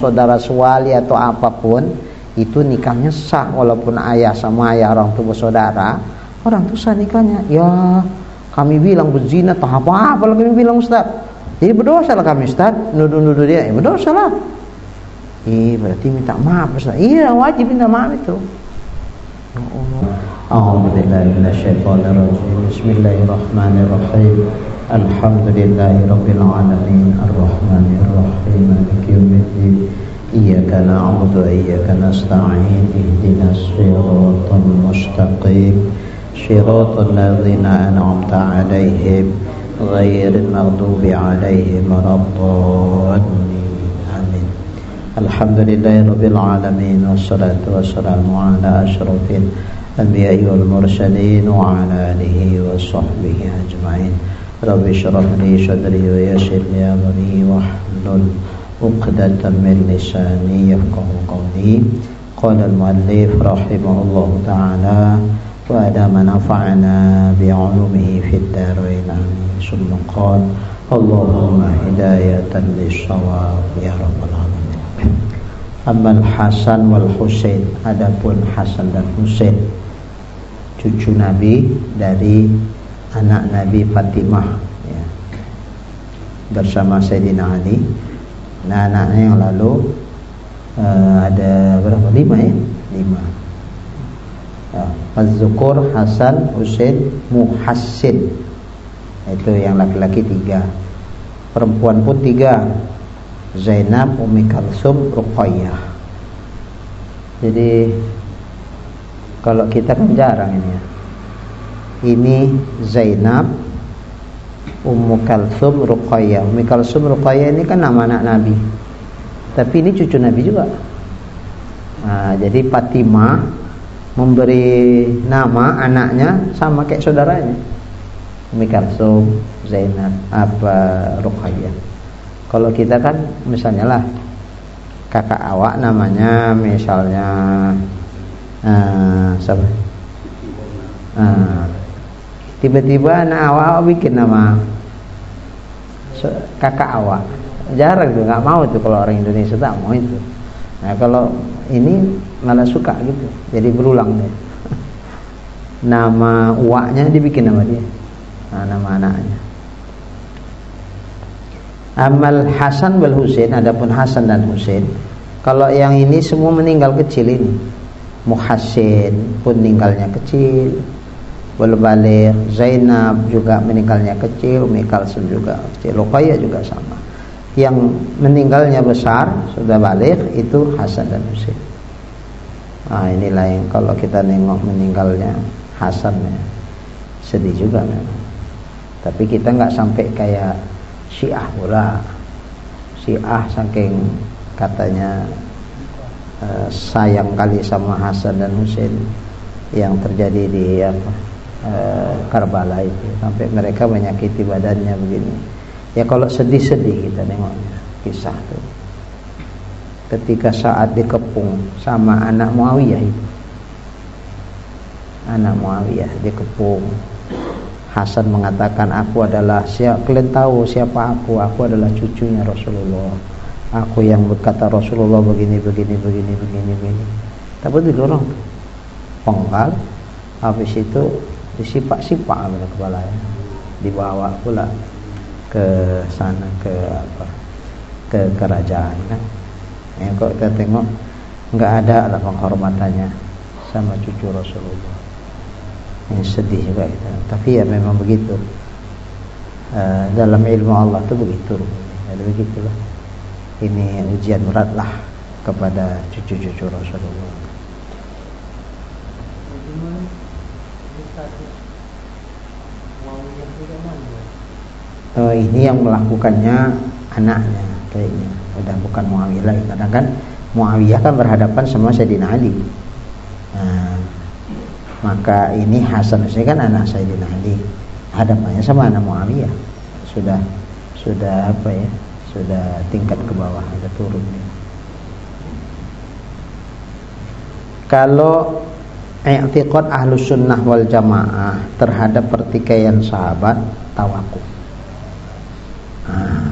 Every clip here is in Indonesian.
saudara sewali atau apapun, itu nikahnya sah walaupun ayah sama ayah orang tua bersaudara, orang tuh sah nikahnya. Ya kami bilang berzina tak apa-apa lah kami bilang Ustaz. Jadi berdosa lah kami Ustaz, nuduh-nuduh dia, ya berdosa lah. Berarti minta maaf Ustaz. Iya wajib minta maaf itu. Ya Allah. A'udzubillahi minasyaitonirrajim. Bismillahirrahmanirrahim. Alhamdulillahirabbil alamin arrahmanir rahim maliki yaumiddin. Iyyaka na'budu wa iyyaka nasta'in. Ihdinas siratal mustaqim. Shiratal ladzina an'amta 'alaihim ghairil maghdubi 'alaihim waladdallin. Amin. Alhamdulillahirabbil alamin wassalatu wassalamu ala asyrafil anbiya'i wal mursalin wa ala alihi washabbihi ajma'in. Rabbi shrah li sadri wa yassir li amri wahlul 'uqdatam min lisani yafqahu qawli. Qala al-muallif rahimahullahu ta'ala wa adama nafa'ana bi'ulumihi fid darain amin. Summa qala Allahumma hidayatan lis-shawab ya rabbal alamin. Ammal Hasan wal Husain, adapun Hasan dan Husain cucu Nabi dari anak Nabi Fatimah ya, bersama Sayyidina Ali. Nah anaknya yang lalu ada berapa? 5 ya? 5 ya. Az-Zukur, Hasan, Husain, Muhassin. Itu yang laki-laki 3. Perempuan pun 3. Zainab, Ummi Kalsum, Ruqayyah. Jadi kalau kita kan jarang ini ya. Ini Zainab, Ummu Kalsum, Ruqayyah. Ummi Kalsum, Ruqayyah ini kan nama anak Nabi. Tapi ini cucu Nabi juga. Nah, jadi Fatimah memberi nama anaknya sama kayak saudaranya. Ummi Kalsum, Zainab, Ruqayyah. Kalau kita kan misalnya lah kakak awak namanya misalnya siapa? Tiba-tiba anak awak bikin nama kakak awak. Jarang tuh, nggak mau tuh kalau orang Indonesia tak mau itu. Nah kalau ini malah suka gitu, jadi berulang deh. Nama uaknya dibikin nama dia, nama anaknya. Amal Hasan wal Husain, adapun Hasan dan Husain, kalau yang ini semua meninggal kecil ini. Muhassin pun meninggalnya kecil, Baligh, Zainab juga meninggalnya kecil, Ummi Kalsum juga kecil, Ruqayyah juga sama. Yang meninggalnya besar sudah baligh itu Hasan dan Husain. Nah inilah yang kalau kita nengok meninggalnya Hasan ya, sedih juga memang. Tapi kita nggak sampai kayak Syiah pula. Syiah saking katanya sayang kali sama Hasan dan Husain yang terjadi di Karbala itu, sampai mereka menyakiti badannya begini. Ya kalau sedih-sedih kita nengoknya kisah itu. Ketika saat dikepung sama anak Muawiyah itu. Anak Muawiyah dikepung. Hasan mengatakan, aku adalah kalian tahu siapa aku adalah cucunya Rasulullah. Aku yang berkata Rasulullah begini. Tapi didorong penggal, habis itu disipak-sipak pada kepalanya, dibawa pula ke sana ke kerajaan kan. Ya, kok kita tengok nggak ada lah penghormatannya sama cucu Rasulullah. Ini sedih juga kita. Tapi ya memang begitu. Dalam ilmu Allah itu begitu. Jadi begitulah. Ini ujian berat lah kepada cucu-cucu Rasulullah. Ini yang melakukannya anaknya kayaknya. Udah bukan Muawiyah lagi. Kadang kan Muawiyah kan berhadapan sama Sayyidina Ali. Nah, maka ini Hasan ini kan anak Sayyidina Ali, hadapannya sama anak Muawiyah. Sudah apa ya? Sudah tingkat ke bawah, ada turun. Kalau i'tiqad Ahlus Sunnah wal Jamaah terhadap pertikaian sahabat, tawakuf.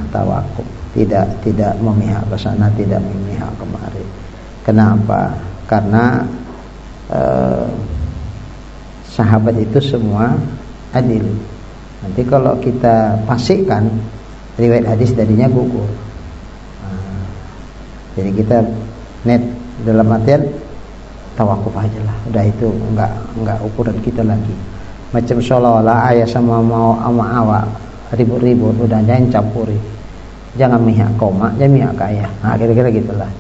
Tawakuf, tidak memihak ke sana, tidak memihak kemari. Kenapa? Karena sahabat itu semua adil. Nanti kalau kita pastikan riwayat hadis tadinya gugur. Jadi kita net dalam artian tawakuf aja lah. Udah itu enggak ukuran kita lagi. Macam seolah-olah ayah sama mau awak ribut-ribut, udah jangan campuri. Jangan mihak koma, jangan mihak ke ayah. Nah, kira-kira gitulah.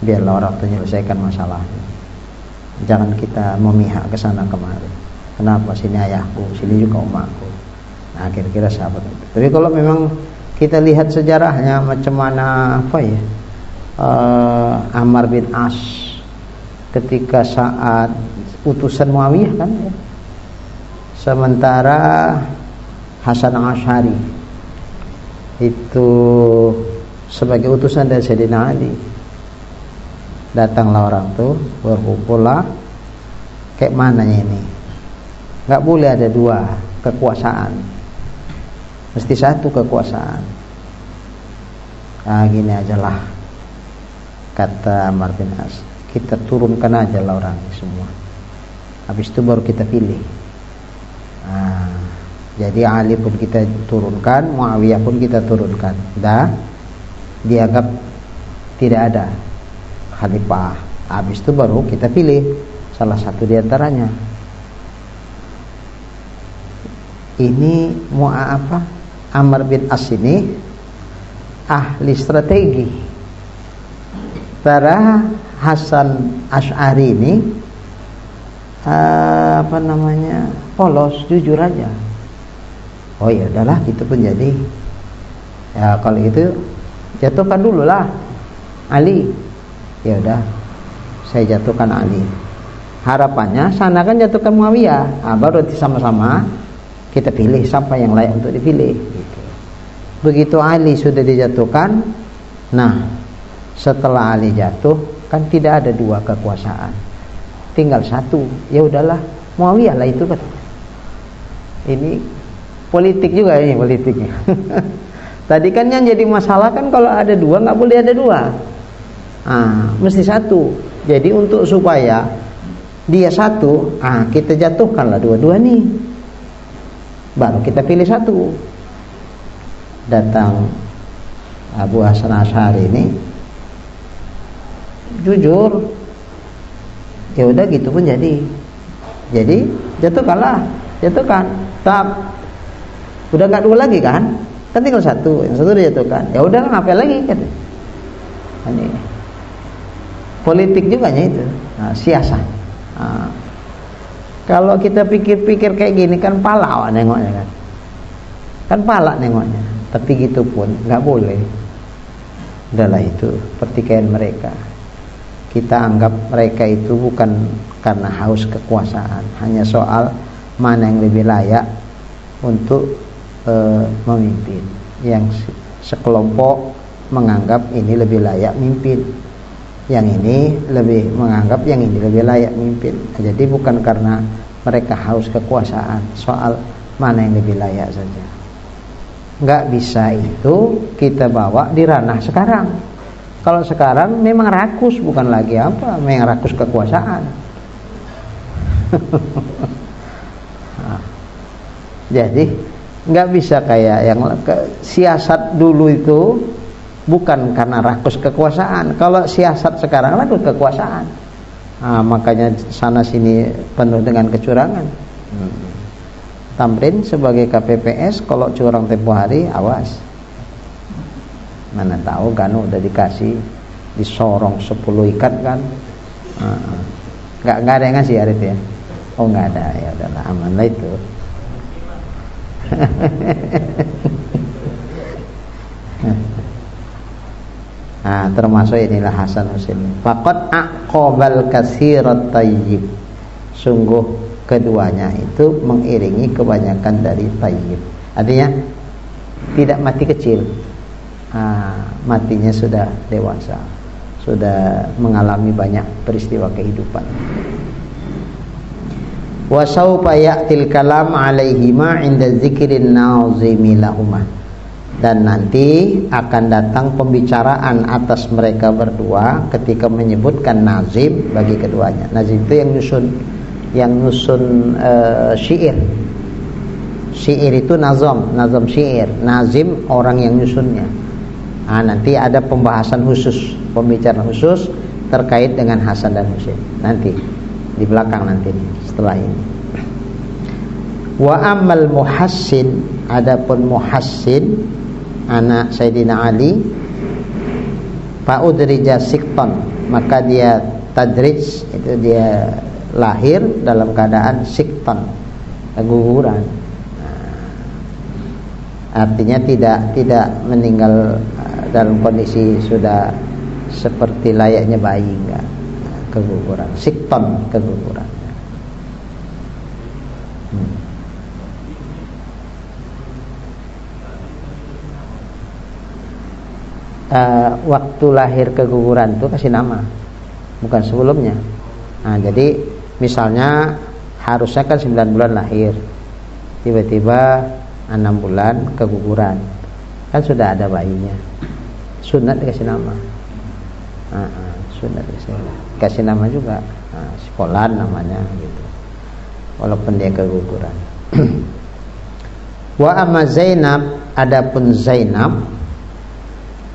Biarlah orang itu menyelesaikan masalahnya. Jangan kita memihak ke sana kemari. Kenapa sini ayahku, sini juga omakku. Nah, kira-kira sahabat itu. Tapi kalau memang kita lihat sejarahnya macam mana Ammar bin As ketika saat utusan Muawiyah kan ya. Sementara Hasan Asy'ari itu sebagai utusan dari Sayyidina Ali. Datanglah orang tuh, berkumpullah. Kayak mananya ini? Enggak boleh ada dua kekuasaan. Mesti satu kekuasaan. Nah, gini aja lah, kata Ammar bin As, kita turunkan aja lah orang semua. Habis itu baru kita pilih. Jadi Ali pun kita turunkan, Muawiyah pun kita turunkan. Dah dianggap tidak ada khalifah. Habis itu baru kita pilih salah satu di antaranya. Ini Ammar bin As ini ahli strategi. Para Hasan Asy'ari ini polos, jujur aja. Oh ya udahlah, itu pun jadi. Ya kalau itu jatuhkan dulu lah Ali. Ya udah, saya jatuhkan Ali. Harapannya sana kan jatuhkan Muawiyah. Baru sama-sama kita pilih siapa yang layak untuk dipilih. Gitu. Begitu Ali sudah dijatuhkan, nah setelah Ali jatuh kan tidak ada dua kekuasaan, tinggal satu. Ya udahlah, Muawiyah lah itu kan. Ini politik juga ini politiknya. Tadi kan yang jadi masalah kan kalau ada dua nggak boleh ada dua. Mesti satu. Jadi untuk supaya dia satu, kita jatuhkanlah dua-dua nih. Baru kita pilih satu. Datang Abu Hasan Asy'ari ini jujur. Ya udah gitu pun jadi. Jadi jatuhkanlah, jatuhkan. Udah nggak dua lagi kan? Kan tinggal satu, yang satu dijatuhkan. Ya udah, ngapain lagi kan? Ini politik juga itu, siasat. Kalau kita pikir-pikir kayak gini kan pala nengoknya kan pala nengoknya. Tapi gitu pun nggak boleh. Udahlah, itu pertikaian mereka. Kita anggap mereka itu bukan karena haus kekuasaan, hanya soal mana yang lebih layak untuk memimpin. Yang sekelompok menganggap ini lebih layak mimpin, yang ini lebih menganggap yang ini lebih layak mimpin. Jadi bukan karena mereka haus kekuasaan, soal mana yang lebih layak saja. Nggak bisa itu kita bawa di ranah sekarang. Kalau sekarang memang rakus, bukan lagi memang rakus kekuasaan. Jadi nggak bisa kayak yang siasat dulu itu bukan karena rakus kekuasaan. Kalau siasat sekarang rakus kekuasaan, makanya sana sini penuh dengan kecurangan. Tamrin sebagai KPPS kalau curang tempo hari, awas. Mana tahu kan udah dikasih disorong 10 ikat kan. Nggak ada yang ngasih hari itu ya. Oh nggak ada, ya udahlah, aman lah itu. Termasuk inilah Hasan Husain. Faqad aqabal katsirat tayyib. Sungguh keduanya itu mengiringi kebanyakan dari tayyib. Artinya tidak mati kecil. Matinya sudah dewasa, sudah mengalami banyak peristiwa kehidupan. Wa saufa ya'til kalam 'alaihima 'inda dzikrin nazimi lahumah. Dan nanti akan datang pembicaraan atas mereka berdua ketika menyebutkan nazim bagi keduanya. Nazim itu yang nyusun syair. Syair itu nazam syair. Nazim orang yang nyusunnya. Nanti ada pembahasan khusus, pembicaraan khusus terkait dengan Hasan dan Husain. Nanti di belakang nanti setelah ini. Wa amal Muhassin, adapun Muhassin anak Sayyidina Ali, fa'udrija sikton, maka dia tadrij, itu dia lahir dalam keadaan sikton, keguguran. Artinya tidak meninggal dalam kondisi sudah seperti layaknya bayi, enggak, keguguran, sikton, keguguran. Waktu lahir keguguran itu kasih nama, bukan sebelumnya. Jadi misalnya harusnya kan 9 bulan lahir, tiba-tiba 6 bulan keguguran, kan sudah ada bayinya, sunat dikasih nama. Sunat dikasih nama juga, Sekolan namanya gitu, walaupun dia keguguran. Wa amma Zainab, adapun Zainab,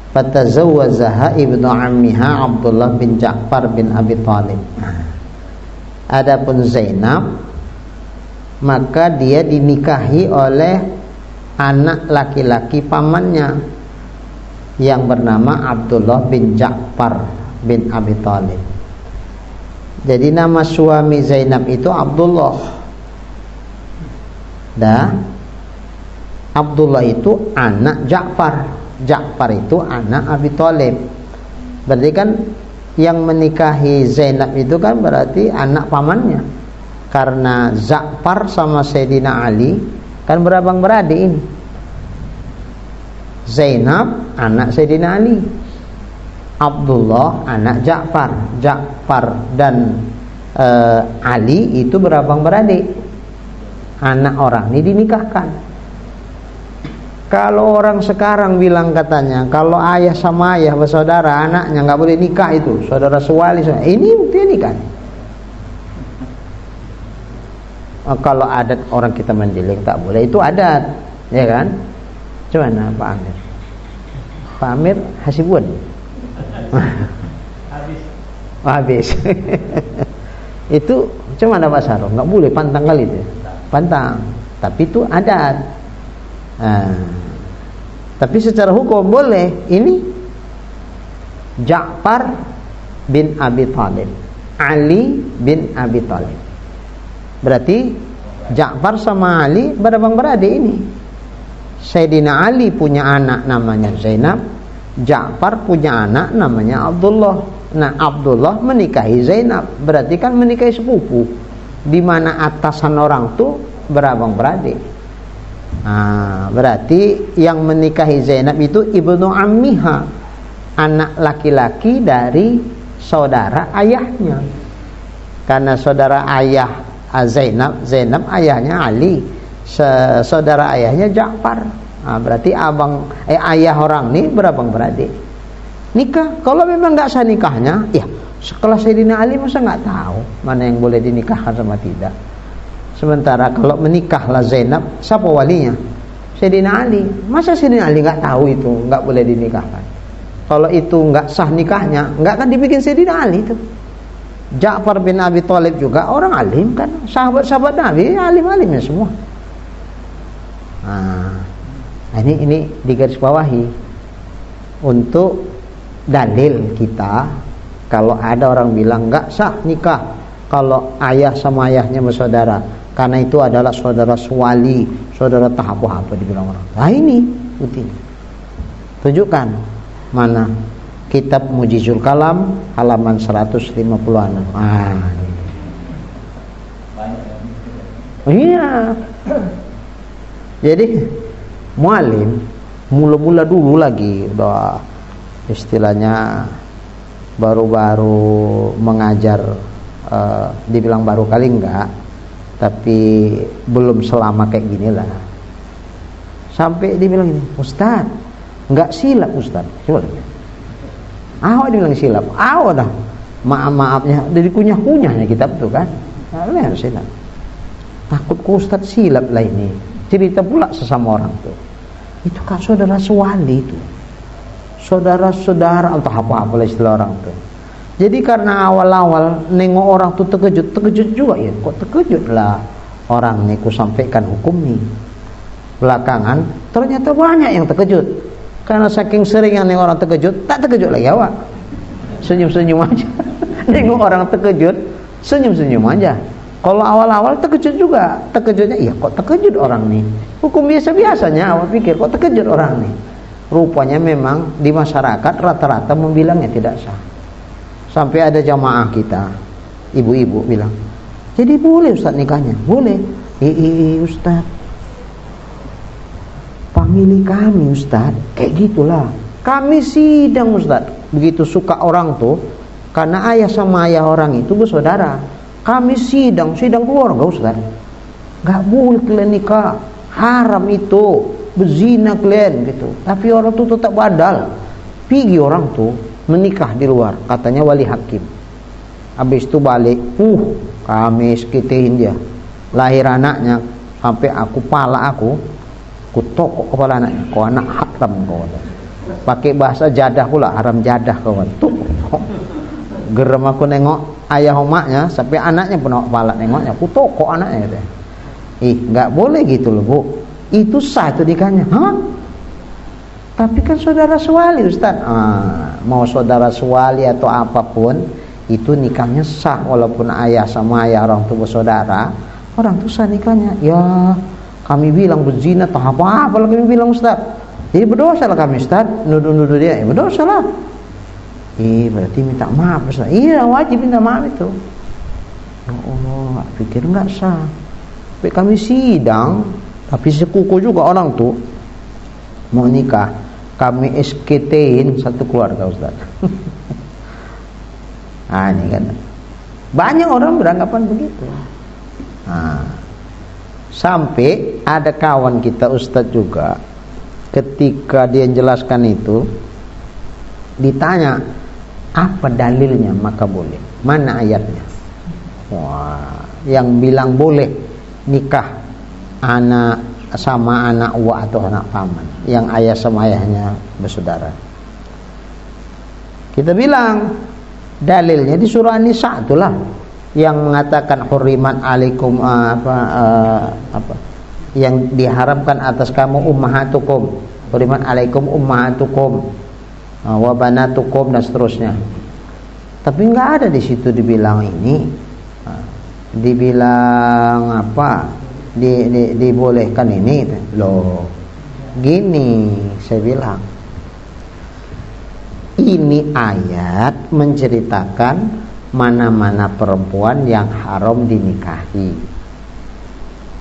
fatazawwazaha ibnu ammiha Abdullah bin Ja'far bin Abi Thalib. Adapun Zainab, maka dia dinikahi oleh anak laki-laki pamannya yang bernama Abdullah bin Ja'far bin Abi Thalib. Jadi nama suami Zainab itu Abdullah. Dan Abdullah itu anak Ja'far. Ja'far itu anak Abi Thalib. Berarti kan yang menikahi Zainab itu kan berarti anak pamannya. Karena Ja'far sama Sayyidina Ali kan berabang beradik ini. Zainab anak Sayyidina Ali, Abdullah anak Ja'far. Ja'far dan Ali itu berabang beradik. Anak orang ini dinikahkan. Kalau orang sekarang bilang katanya kalau ayah sama ayah bersaudara, anaknya nggak boleh nikah, itu saudara sewali, ini buktinya nikah. Kalau adat orang kita menjeling tak boleh, itu adat, ya kan? Cuman Pak Amir, Pak Amir Hasibuan habis itu cuma ada Pak Saro, nggak boleh pantang kali itu, pantang. Tapi itu adat. Tapi secara hukum boleh. Ini Ja'far bin Abi Thalib, Ali bin Abi Thalib. Berarti Ja'far sama Ali berabang beradik ini. Sayyidina Ali punya anak namanya Zainab, Ja'far punya anak namanya Abdullah. Nah, Abdullah menikahi Zainab, berarti kan menikahi sepupu, di mana atasan orang tuh berabang beradik. Berarti yang menikahi Zainab itu ibnu ammiha, anak laki-laki dari saudara ayahnya. Karena saudara ayah Zainab ayahnya Ali, saudara ayahnya Ja'far. Berarti ayah orang ini berabang beradik. Nikah, kalau memang nggak sah nikahnya, ya sekelas Sayyidina Ali masa nggak tahu mana yang boleh dinikahkan sama tidak. Sementara kalau menikahlah Zainab, siapa walinya? Sayyidina Ali. Masa Sayyidina Ali nggak tahu itu nggak boleh dinikahkan? Kalau itu nggak sah nikahnya, nggak akan dibikin Sayyidina Ali itu. Ja'far bin Abi Thalib juga orang alim kan, sahabat-sahabat Nabi alim-alimnya semua. Ini digarisbawahi untuk dalil kita. Kalau ada orang bilang nggak sah nikah kalau ayah sama ayahnya bersaudara, karena itu adalah saudara swali, saudara tahap apa dibilang orang. Ini bukti. Tunjukkan mana kitab Mujizul Kalam halaman 156. Iya. Jadi mualim mula-mula dulu lagi udah istilahnya baru-baru mengajar, dibilang baru kali enggak, tapi belum selama kayak gini lah. Sampai dia bilang gini, Ustaz, nggak silap Ustaz. Coba. Dia bilang silap. Dah. Maafnya dari kunyah-kunyahnya kitab itu kan. Nah, silap. Takut ke Ustaz silap lah ini. Cerita pula sesama orang tuh. Itu kan saudara sewali itu. Saudara-saudara entah apa-apa istilah orang tuh. Jadi karena awal-awal nengok orang tuh terkejut juga ya. Kok terkejut lah orang nih ku sampaikan hukum nih. Belakangan ternyata banyak yang terkejut. Karena saking seringnya nengok orang terkejut, tak terkejut lagi awak. Senyum-senyum aja. Nengok orang terkejut, senyum-senyum aja. Kalau awal-awal terkejut juga. Terkejutnya, iya kok terkejut orang nih. Hukum biasa-biasanya awak pikir kok terkejut orang nih. Rupanya memang di masyarakat rata-rata membilangnya tidak sah. Sampai ada jamaah kita, ibu-ibu bilang, jadi boleh Ustaz nikahnya? Boleh. Ustaz, famili kami Ustaz, kayak gitulah. Kami sidang Ustaz. Begitu suka orang tuh, karena ayah sama ayah orang itu bersaudara. Kami sidang keluarga Ustaz. Gak boleh kalian nikah, haram itu, berzina kalian gitu. Tapi orang tuh tetap badal. Pergi orang tuh menikah di luar, katanya wali hakim. Habis itu balik, kami sekitihin dia. Lahir anaknya, sampai pala aku tokok kepala anaknya. Kau anak haram kau. Pakai bahasa jadah pula, haram jadah kawan. Tuh. Gerem aku nengok ayah omaknya, sampai anaknya pun kepala nengoknya. Aku tokok anaknya gitu. Nggak boleh gitu loh Bu. Itu sah itu nikahnya. Tapi kan saudara sewali Ustaz. Mau saudara sewali atau apapun, itu nikahnya sah walaupun ayah sama ayah orang tua bersaudara. Orang tuh sah nikahnya. Ya, kami bilang berzina atau apa lagi kami bilang Ustaz. Jadi berdosa lah kami Ustaz, nuduh-nuduh dia. Berdosa lah. Berarti minta maaf Ustaz. Iya, wajib minta maaf itu. Ya Allah, pikir enggak sah. Tapi kami sidang, tapi sekuku juga orang tuh mau nikah, kami SKT-in satu keluarga Ustaz. Ini kan banyak orang beranggapan begitu. Sampai ada kawan kita Ustaz juga, ketika dia jelaskan itu, ditanya apa dalilnya, maka boleh. Mana ayatnya? Yang bilang boleh nikah anak sama anak uwa atau anak paman, yang ayah sama ayahnya bersaudara. Kita bilang dalilnya di surah An-Nisa itulah, yang mengatakan hurrimat alaikum yang diharamkan atas kamu ummahatukum, hurrimat alaikum ummahatukum wa banatukum dan seterusnya. Tapi enggak ada di situ dibilang ini, dibilang apa, dibolehkan ini loh. Gini saya bilang, ini ayat menceritakan mana-mana perempuan yang haram dinikahi.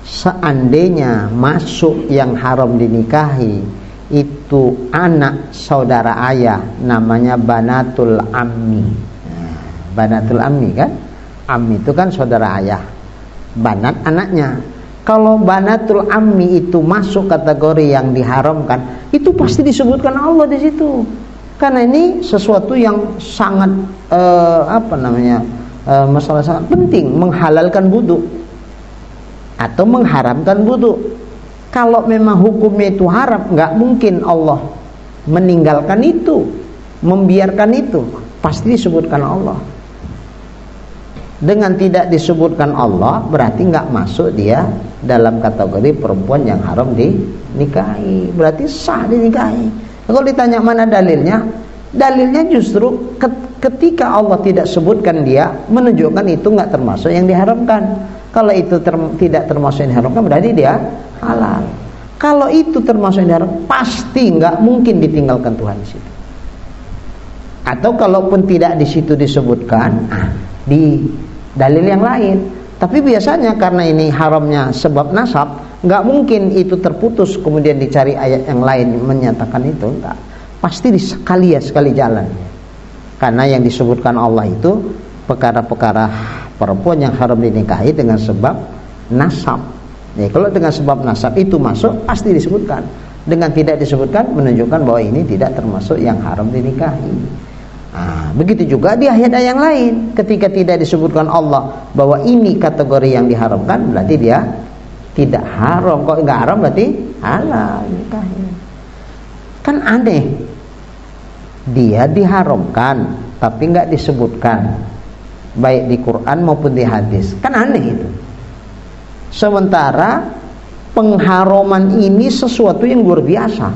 Seandainya masuk yang haram dinikahi itu anak saudara ayah, namanya banatul ammi. Banatul ammi kan, ammi itu kan saudara ayah, banat anaknya. Kalau banatul ammi itu masuk kategori yang diharamkan, itu pasti disebutkan Allah di situ. Karena ini sesuatu yang sangat masalah sangat penting, menghalalkan wudu atau mengharamkan wudu. Kalau memang hukumnya itu haram, nggak mungkin Allah meninggalkan itu, membiarkan itu. Pasti disebutkan Allah. Dengan tidak disebutkan Allah, berarti nggak masuk dia dalam kategori perempuan yang haram dinikahi. Berarti sah dinikahi. Kalau ditanya mana dalilnya, dalilnya justru ketika Allah tidak sebutkan dia, menunjukkan itu nggak termasuk yang diharamkan. Kalau itu tidak termasuk yang diharamkan, berarti dia halal. Kalau itu termasuk yang diharamkan, pasti nggak mungkin ditinggalkan Tuhan di situ. Atau kalaupun tidak di situ disebutkan, di dalil yang lain. Tapi biasanya karena ini haramnya sebab nasab, nggak mungkin itu terputus kemudian dicari ayat yang lain menyatakan itu, enggak. Pasti sekali jalan. Karena yang disebutkan Allah itu perkara-perkara perempuan yang haram dinikahi dengan sebab nasab. Ya, kalau dengan sebab nasab itu masuk, pasti disebutkan. Dengan tidak disebutkan menunjukkan bahwa ini tidak termasuk yang haram dinikahi. Begitu juga di ayat yang lain, ketika tidak disebutkan Allah bahwa ini kategori yang diharamkan, berarti dia tidak haram. Kok nggak haram berarti halal nikahnya. Kan aneh, dia diharamkan tapi nggak disebutkan baik di Quran maupun di hadis. Kan aneh itu. Sementara pengharaman ini sesuatu yang luar biasa,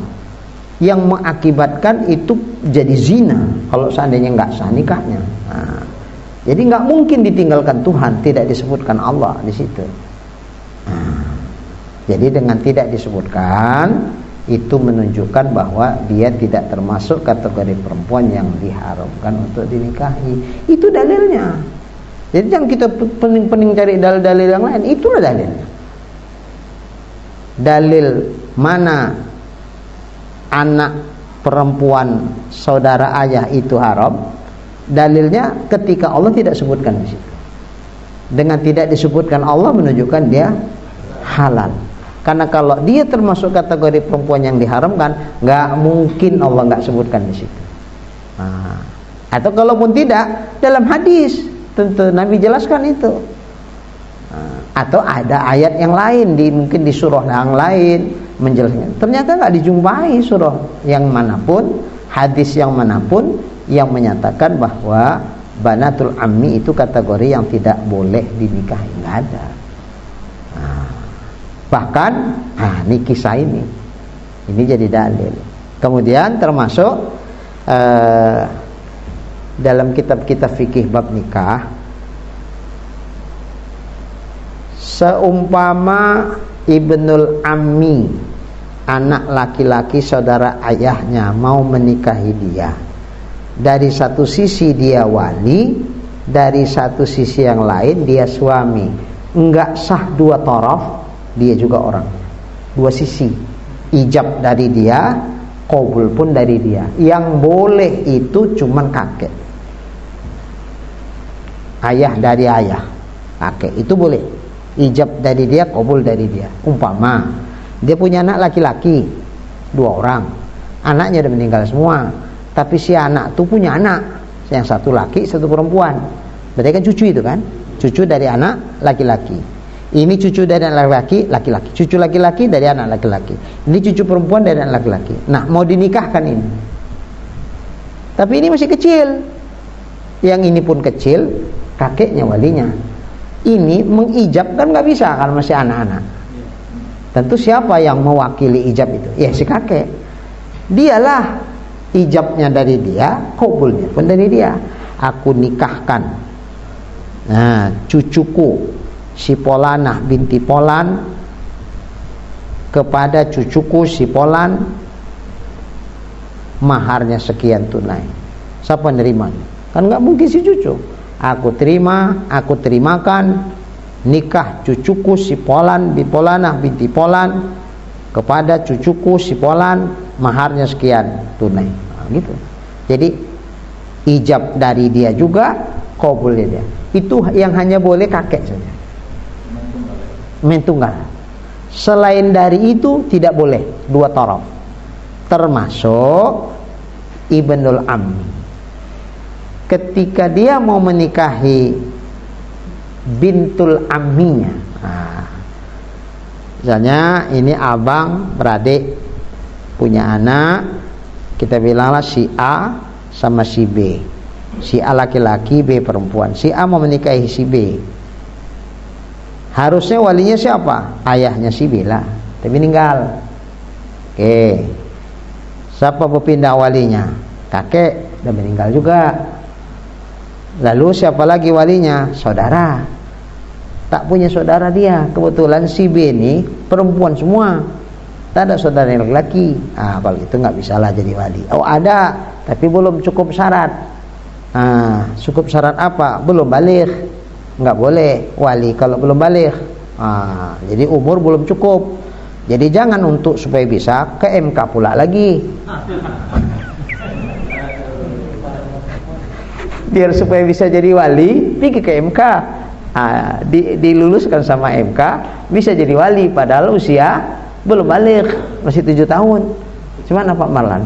yang mengakibatkan itu jadi zina kalau seandainya nggak sah nikahnya. Jadi nggak mungkin ditinggalkan Tuhan, tidak disebutkan Allah di situ. Jadi dengan tidak disebutkan itu menunjukkan bahwa dia tidak termasuk kategori perempuan yang diharamkan untuk dinikahi. Itu dalilnya. Jadi jangan kita pening-pening cari dalil-dalil yang lain. Itulah dalilnya. Dalil mana anak perempuan saudara ayah itu haram? Dalilnya ketika Allah tidak sebutkan di situ. Dengan tidak disebutkan Allah menunjukkan dia halal. Karena kalau dia termasuk kategori perempuan yang diharamkan, nggak mungkin Allah nggak sebutkan di situ. Atau kalaupun tidak, dalam hadis tentu Nabi jelaskan itu. Atau ada ayat yang lain mungkin di surah yang lain menjelaskan. Ternyata nggak dijumpai surah yang manapun, hadis yang manapun yang menyatakan bahwa banatul ammi itu kategori yang tidak boleh dinikahi. Nggak ada. Bahkan ini kisah ini jadi dalil. Kemudian termasuk dalam kitab-kitab fikih bab nikah, seumpama ibnul ammi, anak laki-laki saudara ayahnya mau menikahi dia, dari satu sisi dia wali, dari satu sisi yang lain dia suami, enggak sah dua taraf, dia juga orang, dua sisi, ijab dari dia, qabul pun dari dia. Yang boleh itu cuman kakek, ayah dari ayah, kakek itu boleh, ijab dari dia, qabul dari dia. Umpama dia punya anak laki-laki 2 orang, anaknya udah meninggal semua, tapi si anak tuh punya anak, yang satu laki satu perempuan, berarti kan cucu itu kan, cucu dari anak laki-laki. Ini cucu dari anak laki-laki, cucu laki-laki dari anak laki-laki, ini cucu perempuan dari anak laki-laki. Nah, mau dinikahkan ini, tapi ini masih kecil, yang ini pun kecil, kakeknya walinya. Ini mengijab kan nggak bisa kalau masih anak-anak. Tentu siapa yang mewakili ijab itu? Ya si kakek. Dialah ijabnya dari dia, qabulnya pun dari dia. Aku nikahkan, nah, cucuku si Polanah binti Polan kepada cucuku si Polan, maharnya sekian tunai. Siapa nerima? Kan nggak mungkin si cucu. Aku terima, aku terimakan nikah cucuku si Polan bi Polanah binti Polan kepada cucuku si Polan, maharnya sekian tunai. Gitu. Jadi ijab dari dia juga, qabulnya dia. Itu yang hanya boleh kakek saja, mentunggal. Selain dari itu tidak boleh dua taraf, termasuk ibnul ammi. Ketika dia mau menikahi bintul amminya, misalnya ini abang beradik punya anak, kita bilanglah si A sama si B, si A laki-laki, B perempuan. Si A mau menikahi si B, harusnya walinya siapa? Ayahnya si B lah, tapi meninggal. Oke, siapa berpindah walinya? Kakek, udah meninggal juga. Lalu siapa lagi walinya? Saudara. Tak punya saudara dia. Kebetulan si B ini perempuan semua, tak ada saudara yang laki-laki. Kalau itu nggak bisa lah jadi wali. Oh ada, tapi belum cukup syarat. Cukup syarat apa? Belum baligh. Nggak boleh wali kalau belum baligh. Jadi umur belum cukup. Jadi jangan untuk supaya bisa ke MK pula lagi. Biar supaya bisa jadi wali, pergi ke MK, diluluskan sama MK, bisa jadi wali padahal usia belum balik, masih 7 tahun. Cuman apa Marlan?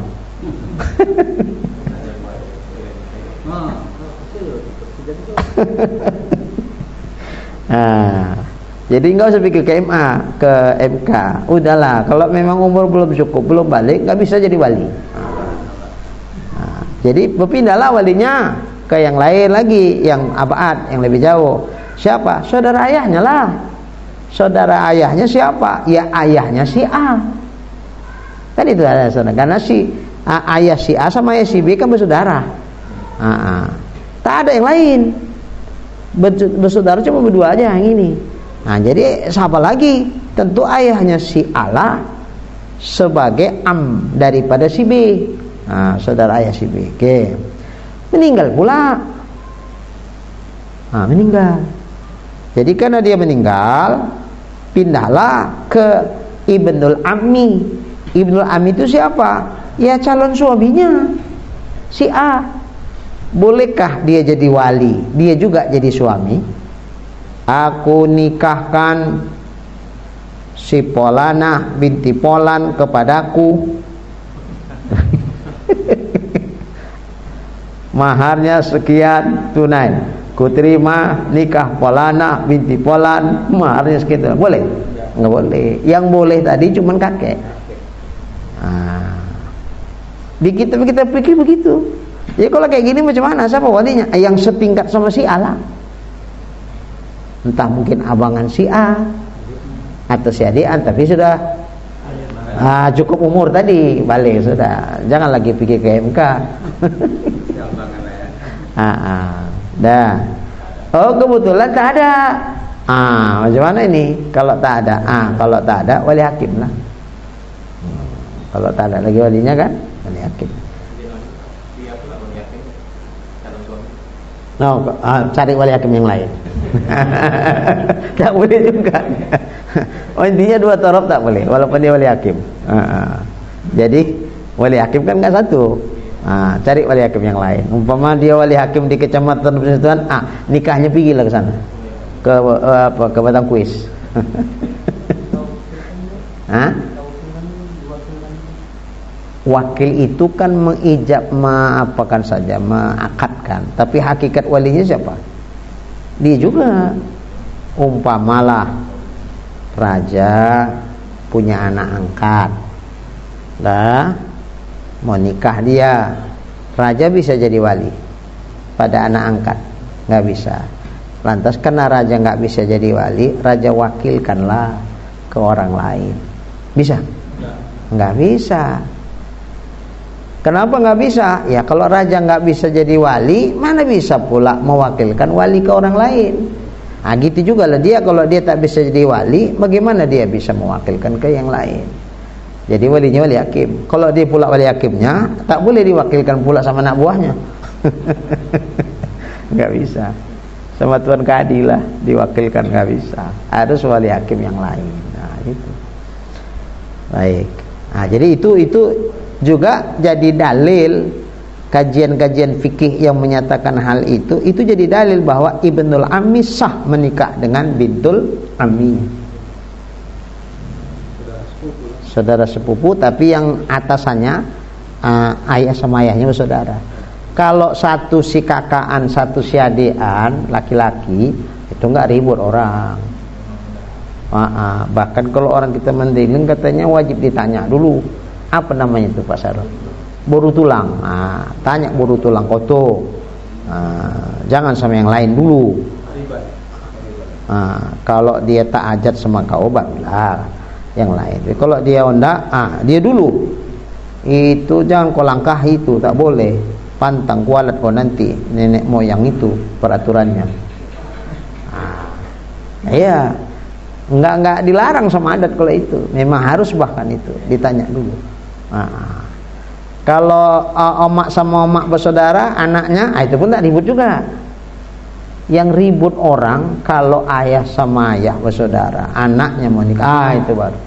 Nah, jadi nggak usah pikir ke MA, ke MK. Udahlah, kalau memang umur belum cukup, belum balik, nggak bisa jadi wali. Nah, jadi berpindahlah walinya ke yang lain lagi, yang abad, yang lebih jauh. Siapa? Saudara ayahnya lah. Saudara ayahnya siapa? Ya ayahnya si A. Kan itu ada saudara. Karena si ayah si A sama ayah si B kan bersaudara. Tak ada yang lain. Bersaudara cuma berdua aja yang ini. Nah, jadi siapa lagi? Tentu ayahnya si A lah sebagai am daripada si B. Nah, saudara ayah si B. Oke. Meninggal pula. Nah, meninggal. Jadi karena dia meninggal, pindahlah ke Ibnul Ammi. Ibnul Ammi itu siapa? Ya calon suaminya si A. Bolehkah dia jadi wali? Dia juga jadi suami. Aku nikahkan si Polana binti Polan kepadaku. Maharnya sekian tunai. Kuterima nikah Polana binti Polan, maharnya sekian. Boleh? Enggak boleh. Yang boleh tadi cuman kakek. Di kita pikir begitu. Jadi kalau kayak gini macam mana? Siapa walinya? Yang setingkat sama si A lah. Entah mungkin abangan si A atau si adian, tapi sudah cukup umur tadi, balik sudah. Jangan lagi pikir ke MK. Dah. Oh kebetulan tak ada. Macam mana ini? Kalau tak ada, kalau tak ada wali hakim lah. Kalau tak ada lagi walinya kan, wali hakim. No, cari wali hakim yang lain. Tak boleh juga. Intinya 2 taraf tak boleh, walaupun dia wali hakim. Jadi wali hakim kan nggak satu. Cari wali hakim yang lain. Umpama dia wali hakim di kecamatan Persatuan, nikahnya pergilah ke sana, ke Batang Kuis. Wakil itu kan mengijab, apakan saja, mengakadkan. Tapi hakikat walinya siapa? Dia juga. Umpamalah raja punya anak angkat, mau nikah dia, raja bisa jadi wali pada anak angkat? Nggak bisa. Lantas karena raja nggak bisa jadi wali, raja wakilkanlah ke orang lain. Bisa? Nggak bisa. Kenapa nggak bisa? Ya kalau raja nggak bisa jadi wali, mana bisa pula mewakilkan wali ke orang lain? Gitu juga lah dia, kalau dia tak bisa jadi wali, bagaimana dia bisa mewakilkan ke yang lain? Jadi walinya wali hakim. Kalau dia pula wali hakimnya, tak boleh diwakilkan pula sama anak buahnya. Nggak bisa. Sama tuan kadi lah diwakilkan, nggak bisa. Harus wali hakim yang lain. Nah itu. Baik. Jadi itu juga jadi dalil. Kajian-kajian fikih yang menyatakan hal itu jadi dalil bahwa Ibnul Ammi sah menikah dengan bintul Ammi, saudara sepupu, tapi yang atasannya ayah sama ayahnya bersaudara. Kalau satu si kakaan, satu si adean laki-laki, itu enggak ribut orang. Bahkan kalau orang kita mendiling katanya wajib ditanya dulu, apa namanya itu Pak Sarul? Boru tulang. Tanya boru tulang koto. Jangan sama yang lain dulu. Kalau dia tak ajat sama kau, barulah yang lain. Jadi kalau dia onda, dia dulu. Itu jangan kau langkah, itu tak boleh. Pantang kualat kau nanti, nenek moyang itu peraturannya. Iya. Enggak dilarang sama adat kalau itu. Memang harus bahkan itu ditanya dulu. Kalau omak sama omak bersaudara, anaknya, itu pun tak ribut juga. Yang ribut orang kalau ayah sama ayah bersaudara, anaknya mau nikah, itu baru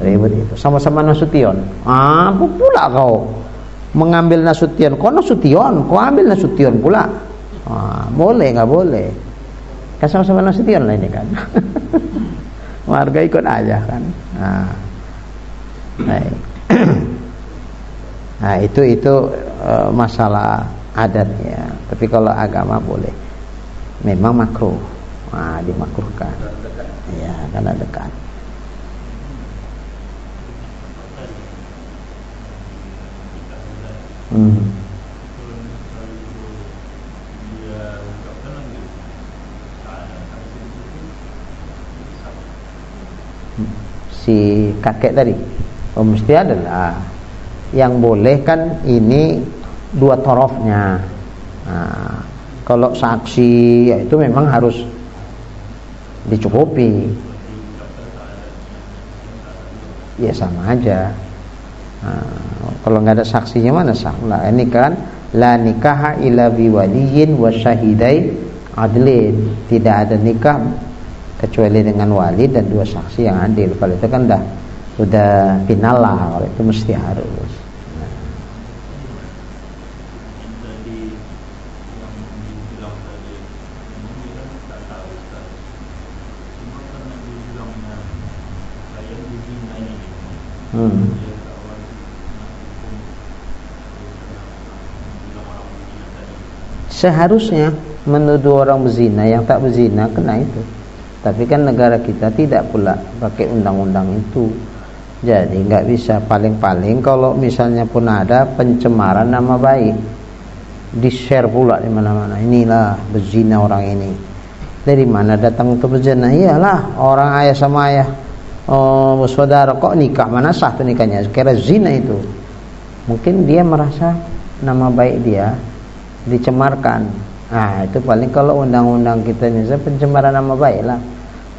ribut itu. Sama-sama Nasution. Apa pula kau mengambil Nasution? Kau Nasution, kau ambil Nasution pula. Boleh nggak boleh? Kan sama-sama Nasution lah ini kan. Warga ikut aja kan. Baik. Nah, itu masalah adatnya. Tapi kalau agama boleh. Memang makruh. Nah, dimakruhkan. Ya, karena dekat. Si kakek tadi, mesti adalah yang boleh kan ini dua torofnya. Nah, kalau saksi ya itu memang harus dicukupi. Ya sama aja. Nah, kalau nggak ada saksinya mana sah? Lah ini kan la nikaha illa biwaliyin wa syahidai adlin. Tidak ada nikah kecuali dengan wali dan dua saksi yang adil. Kalau itu kan udah final lah. Kalau itu mesti harus. Seharusnya menuduh orang berzina, yang tak berzina kena itu. Tapi kan negara kita tidak pula pakai undang-undang itu. Jadi nggak bisa. Paling-paling kalau misalnya pun ada pencemaran nama baik, di-share pula di mana-mana. Inilah berzina orang ini. Dari mana datang untuk berzina? Iyalah orang ayah sama ayah. Oh, saudara kok nikah, mana sah tuh nikahnya? Kira zina itu. Mungkin dia merasa nama baik dia dicemarkan. Nah, itu paling kalau undang-undang kita ini pencemaran nama baik lah.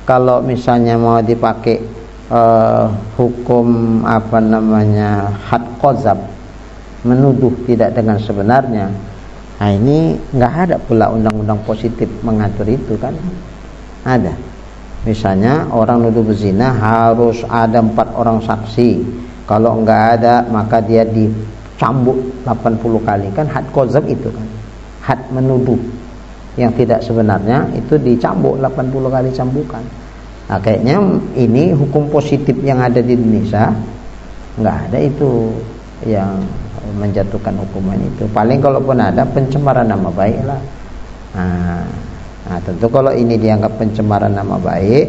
Kalau misalnya mau dipakai hukum apa namanya had qadzab, menuduh tidak dengan sebenarnya. Nah, ini nggak ada pula undang-undang positif mengatur itu kan? Ada. Misalnya orang nuduh berzina harus ada 4 orang saksi. Kalau nggak ada maka dia dicambuk 80 kali. Kan had qadzab itu kan. Had menuduh yang tidak sebenarnya itu dicambuk 80 kali cambukan. Nah, kayaknya ini hukum positif yang ada di Indonesia nggak ada itu yang menjatuhkan hukuman itu. Paling kalaupun ada pencemaran nama baik lah. Nah, tentu kalau ini dianggap pencemaran nama baik,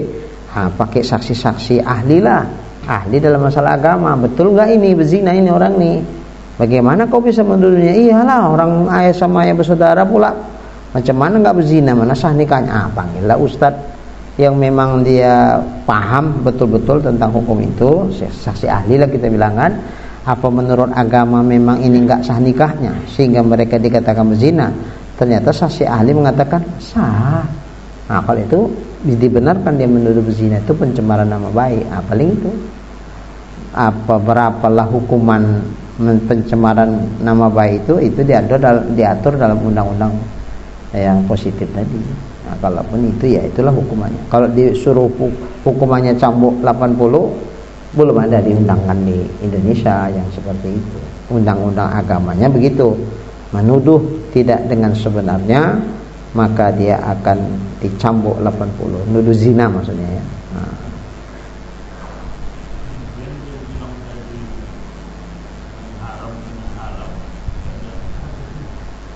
pakai saksi-saksi ahli lah, ahli dalam masalah agama. Betul nggak ini berzina ini orang nih? Bagaimana kau bisa menuduhnya? Iyalah orang ayah sama ayah bersaudara pula. Macam mana nggak berzina? Mana sah nikahnya? Panggillah ustadz yang memang dia paham betul-betul tentang hukum itu, saksi ahli lah kita bilang kan. Apa menurut agama memang ini nggak sah nikahnya sehingga mereka dikatakan berzina? Ternyata saksi ahli mengatakan sah. Nah, kalau itu dibenarkan dia menuduh berzina itu pencemaran nama baik. Paling itu. Berapalah hukuman pencemaran nama baik itu diatur dalam undang-undang yang positif tadi. Nah, kalaupun itu ya itulah hukumannya. Kalau disuruh hukumannya cambuk 80, belum ada diundangkan di Indonesia yang seperti itu. Undang-undang agamanya begitu. Menuduh tidak dengan sebenarnya maka dia akan dicambuk 80. Nuduh zina maksudnya ya.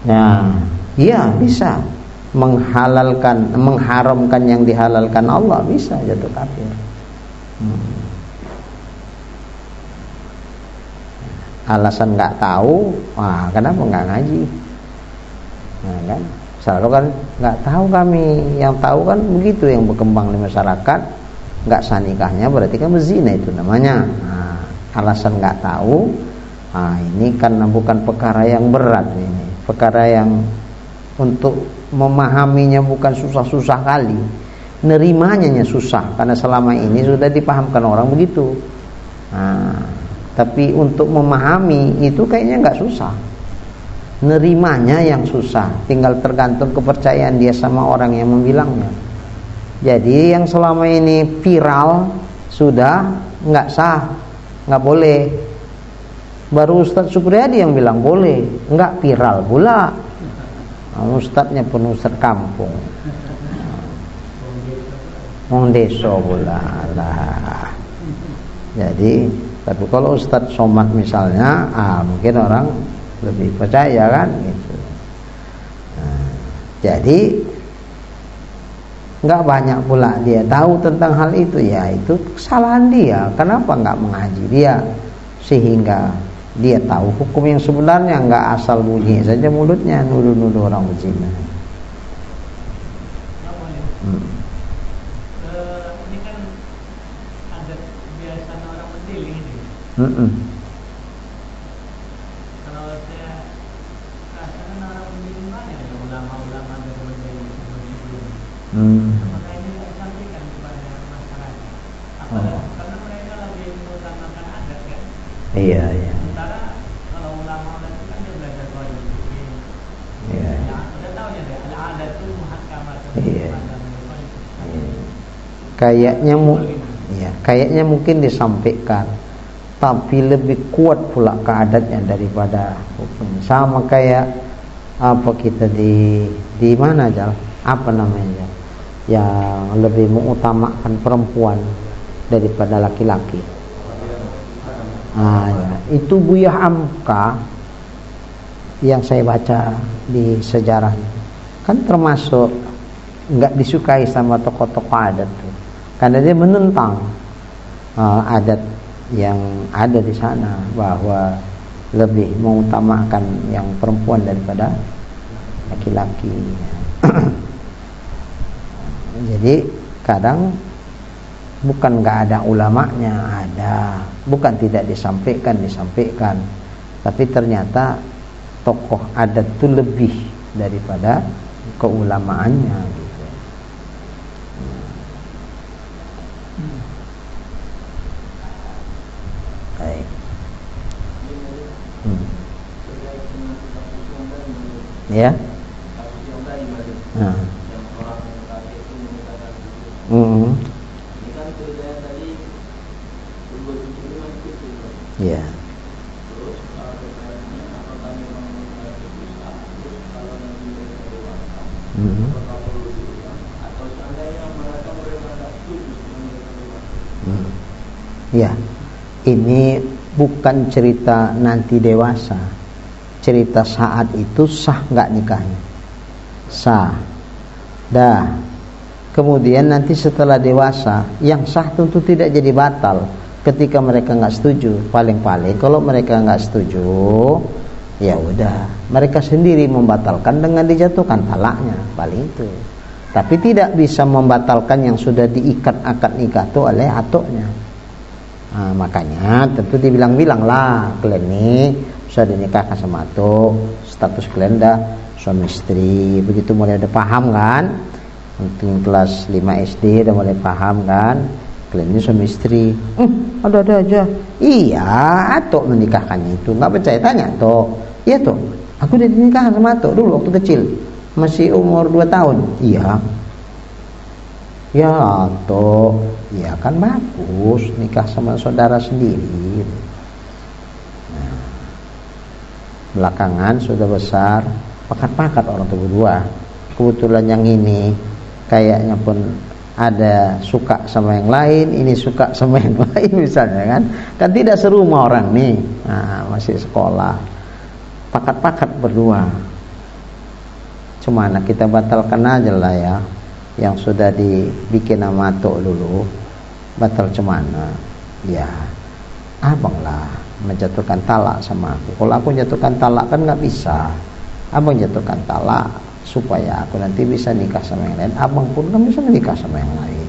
Nah, iya bisa mengharamkan yang dihalalkan Allah, bisa jatuh kafir. Alasan nggak tahu, kenapa nggak ngaji? Nah, kan selalu kan nggak tahu kami, yang tahu kan begitu yang berkembang di masyarakat, nggak sah nikahnya berarti kan berzina itu namanya. Alasan nggak tahu, ini karena bukan perkara yang berat ini, perkara yang untuk memahaminya bukan susah-susah kali, nerimanya susah karena selama ini sudah dipahamkan orang begitu. Tapi untuk memahami itu kayaknya nggak susah, nerimanya yang susah, tinggal tergantung kepercayaan dia sama orang yang membilangnya. Jadi yang selama ini viral sudah nggak sah, nggak boleh. Baru Ustadz Supriyadi yang bilang boleh, nggak viral pula. Ustadznya pun ustadz kampung, wong desa pula lah. Jadi Tapi kalau Ustadz Somad misalnya, mungkin orang lebih percaya kan gitu. Nah, jadi nggak banyak pula dia tahu tentang hal itu, ya itu kesalahan dia. Kenapa nggak mengaji dia sehingga dia tahu hukum yang sebenarnya, nggak asal bunyi saja mulutnya nuduh-nuduh orang berzina. Ini kan adat biasa orang mendiling ini. Kalau saya rasakan orang mendiling banyak ya, ulama-ulama dari mendiling sebelum. Maka ini saya sampaikan kepada masyarakat. Karena mereka lebih mengutamakan adat kan. Iya. Sementara kalau ulama itu kan dia belajar wajib fikih. Iya. Ya, udah tahu ya deh, adat itu muhakkamah. Iya. Kayaknya mungkin disampaikan, tapi lebih kuat pula ke adatnya daripada hukum. Sama kayak apa kita di mana aja, apa namanya, yang lebih mengutamakan perempuan daripada laki-laki. Ya. Itu Buya Hamka yang saya baca di sejarah kan termasuk nggak disukai sama tokoh-tokoh adat tuh, karena dia menentang adat yang ada di sana, bahwa lebih mengutamakan yang perempuan daripada laki-laki. Jadi kadang bukan nggak ada ulamanya, ada, bukan tidak disampaikan, tapi ternyata tokoh adat itu lebih daripada keulamaannya gitu. Baik. Ya. Ya. Ya, ini bukan cerita nanti dewasa, cerita saat itu sah nggak nikahnya, sah. Dah, kemudian nanti setelah dewasa, yang sah tentu tidak jadi batal ketika mereka nggak setuju. Paling-paling kalau mereka nggak setuju, ya udah, mereka sendiri membatalkan dengan dijatuhkan talaknya, paling itu. Tapi tidak bisa membatalkan yang sudah diikat akad nikah itu oleh atuknya. Makanya tentu dibilang-bilang lah, kalian ini sudah dinikahkan sama atuk, status kalian dah suami istri. Begitu mulai ada paham kan, mungkin kelas 5 SD udah mulai paham kan, kalian ini suami istri. Ada aja. Iya, atuk menikahkannya itu. Nggak percaya, tanya atuk. Iya tuh, aku udah dinikahkan sama atuk dulu waktu kecil, masih umur 2 tahun. Iya. Ya toh, ya kan bagus nikah sama saudara sendiri. Nah, belakangan sudah besar, pakat-pakat orang tua berdua. Kebetulan yang ini kayaknya pun ada suka sama yang lain, ini suka sama yang lain misalnya kan. Kan tidak serumah orang nih, masih sekolah. Pakat-pakat berdua. Cuma kita batalkan aja lah ya, yang sudah dibikin nama atuk dulu, batal cemana? Ya, abang lah menjatuhkan talak sama aku. Kalau aku jatuhkan talak kan nggak bisa. Abang jatuhkan talak supaya aku nanti bisa nikah sama yang lain. Abang pun kan bisa menikah sama yang lain.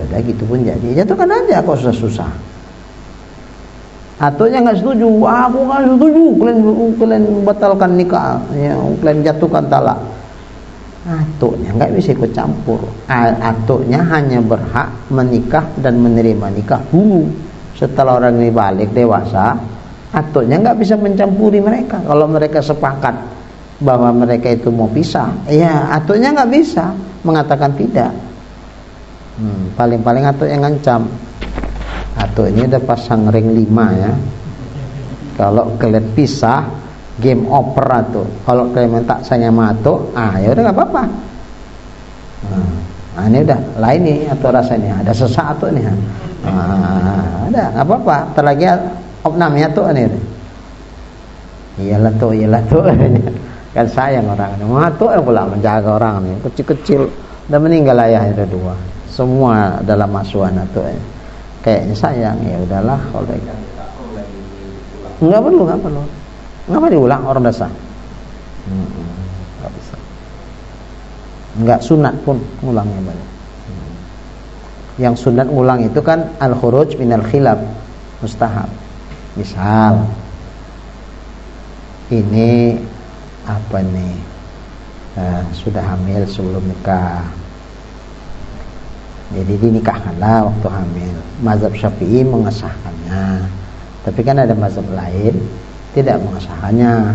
Udah gitu pun jadi. Jatuhkan aja kok susah-susah. Atuknya nggak setuju. Aku nggak setuju. Kalian batalkan nikah. Ya, kalian jatuhkan talak. Atuknya nggak bisa ikut campur. Atuknya hanya berhak menikah dan menerima nikah dulu. Setelah orang ini balik dewasa, atuknya nggak bisa mencampuri mereka. Kalau mereka sepakat bahwa mereka itu mau pisah, ya atuknya nggak bisa mengatakan tidak. Paling-paling atuk yang ngancam. Atuk ini udah pasang ring 5 ya. Kalau kalian pisah, game over tuh. Kalau kalian minta saya sama atuk, ya udah nggak apa-apa. Nah, ini udah lain nih atau rasanya ada sesak atau nih. Ada nggak apa-apa. Terlagi opnamnya tuh nih. Iyalah tuh. Kan sayang orang. Tuh yang pula menjaga orang nih. Kecil-kecil udah meninggal ayahnya udah 2. Semua dalam asuhan tuh. Kayaknya sayang, ya udahlah kalau nggak perlu. Ngapa diulang orang dasar? Nggak bisa. Nggak sunat pun ngulangnya balik. Yang sunat ngulang itu kan al-khuruj minal khilaf, mustahab. Misal ini apa nih, sudah hamil sebelum nikah, jadi dinikahkanlah waktu hamil. Mazhab Syafi'i mengesahkannya, tapi kan ada mazhab lain tidak mengesahkannya.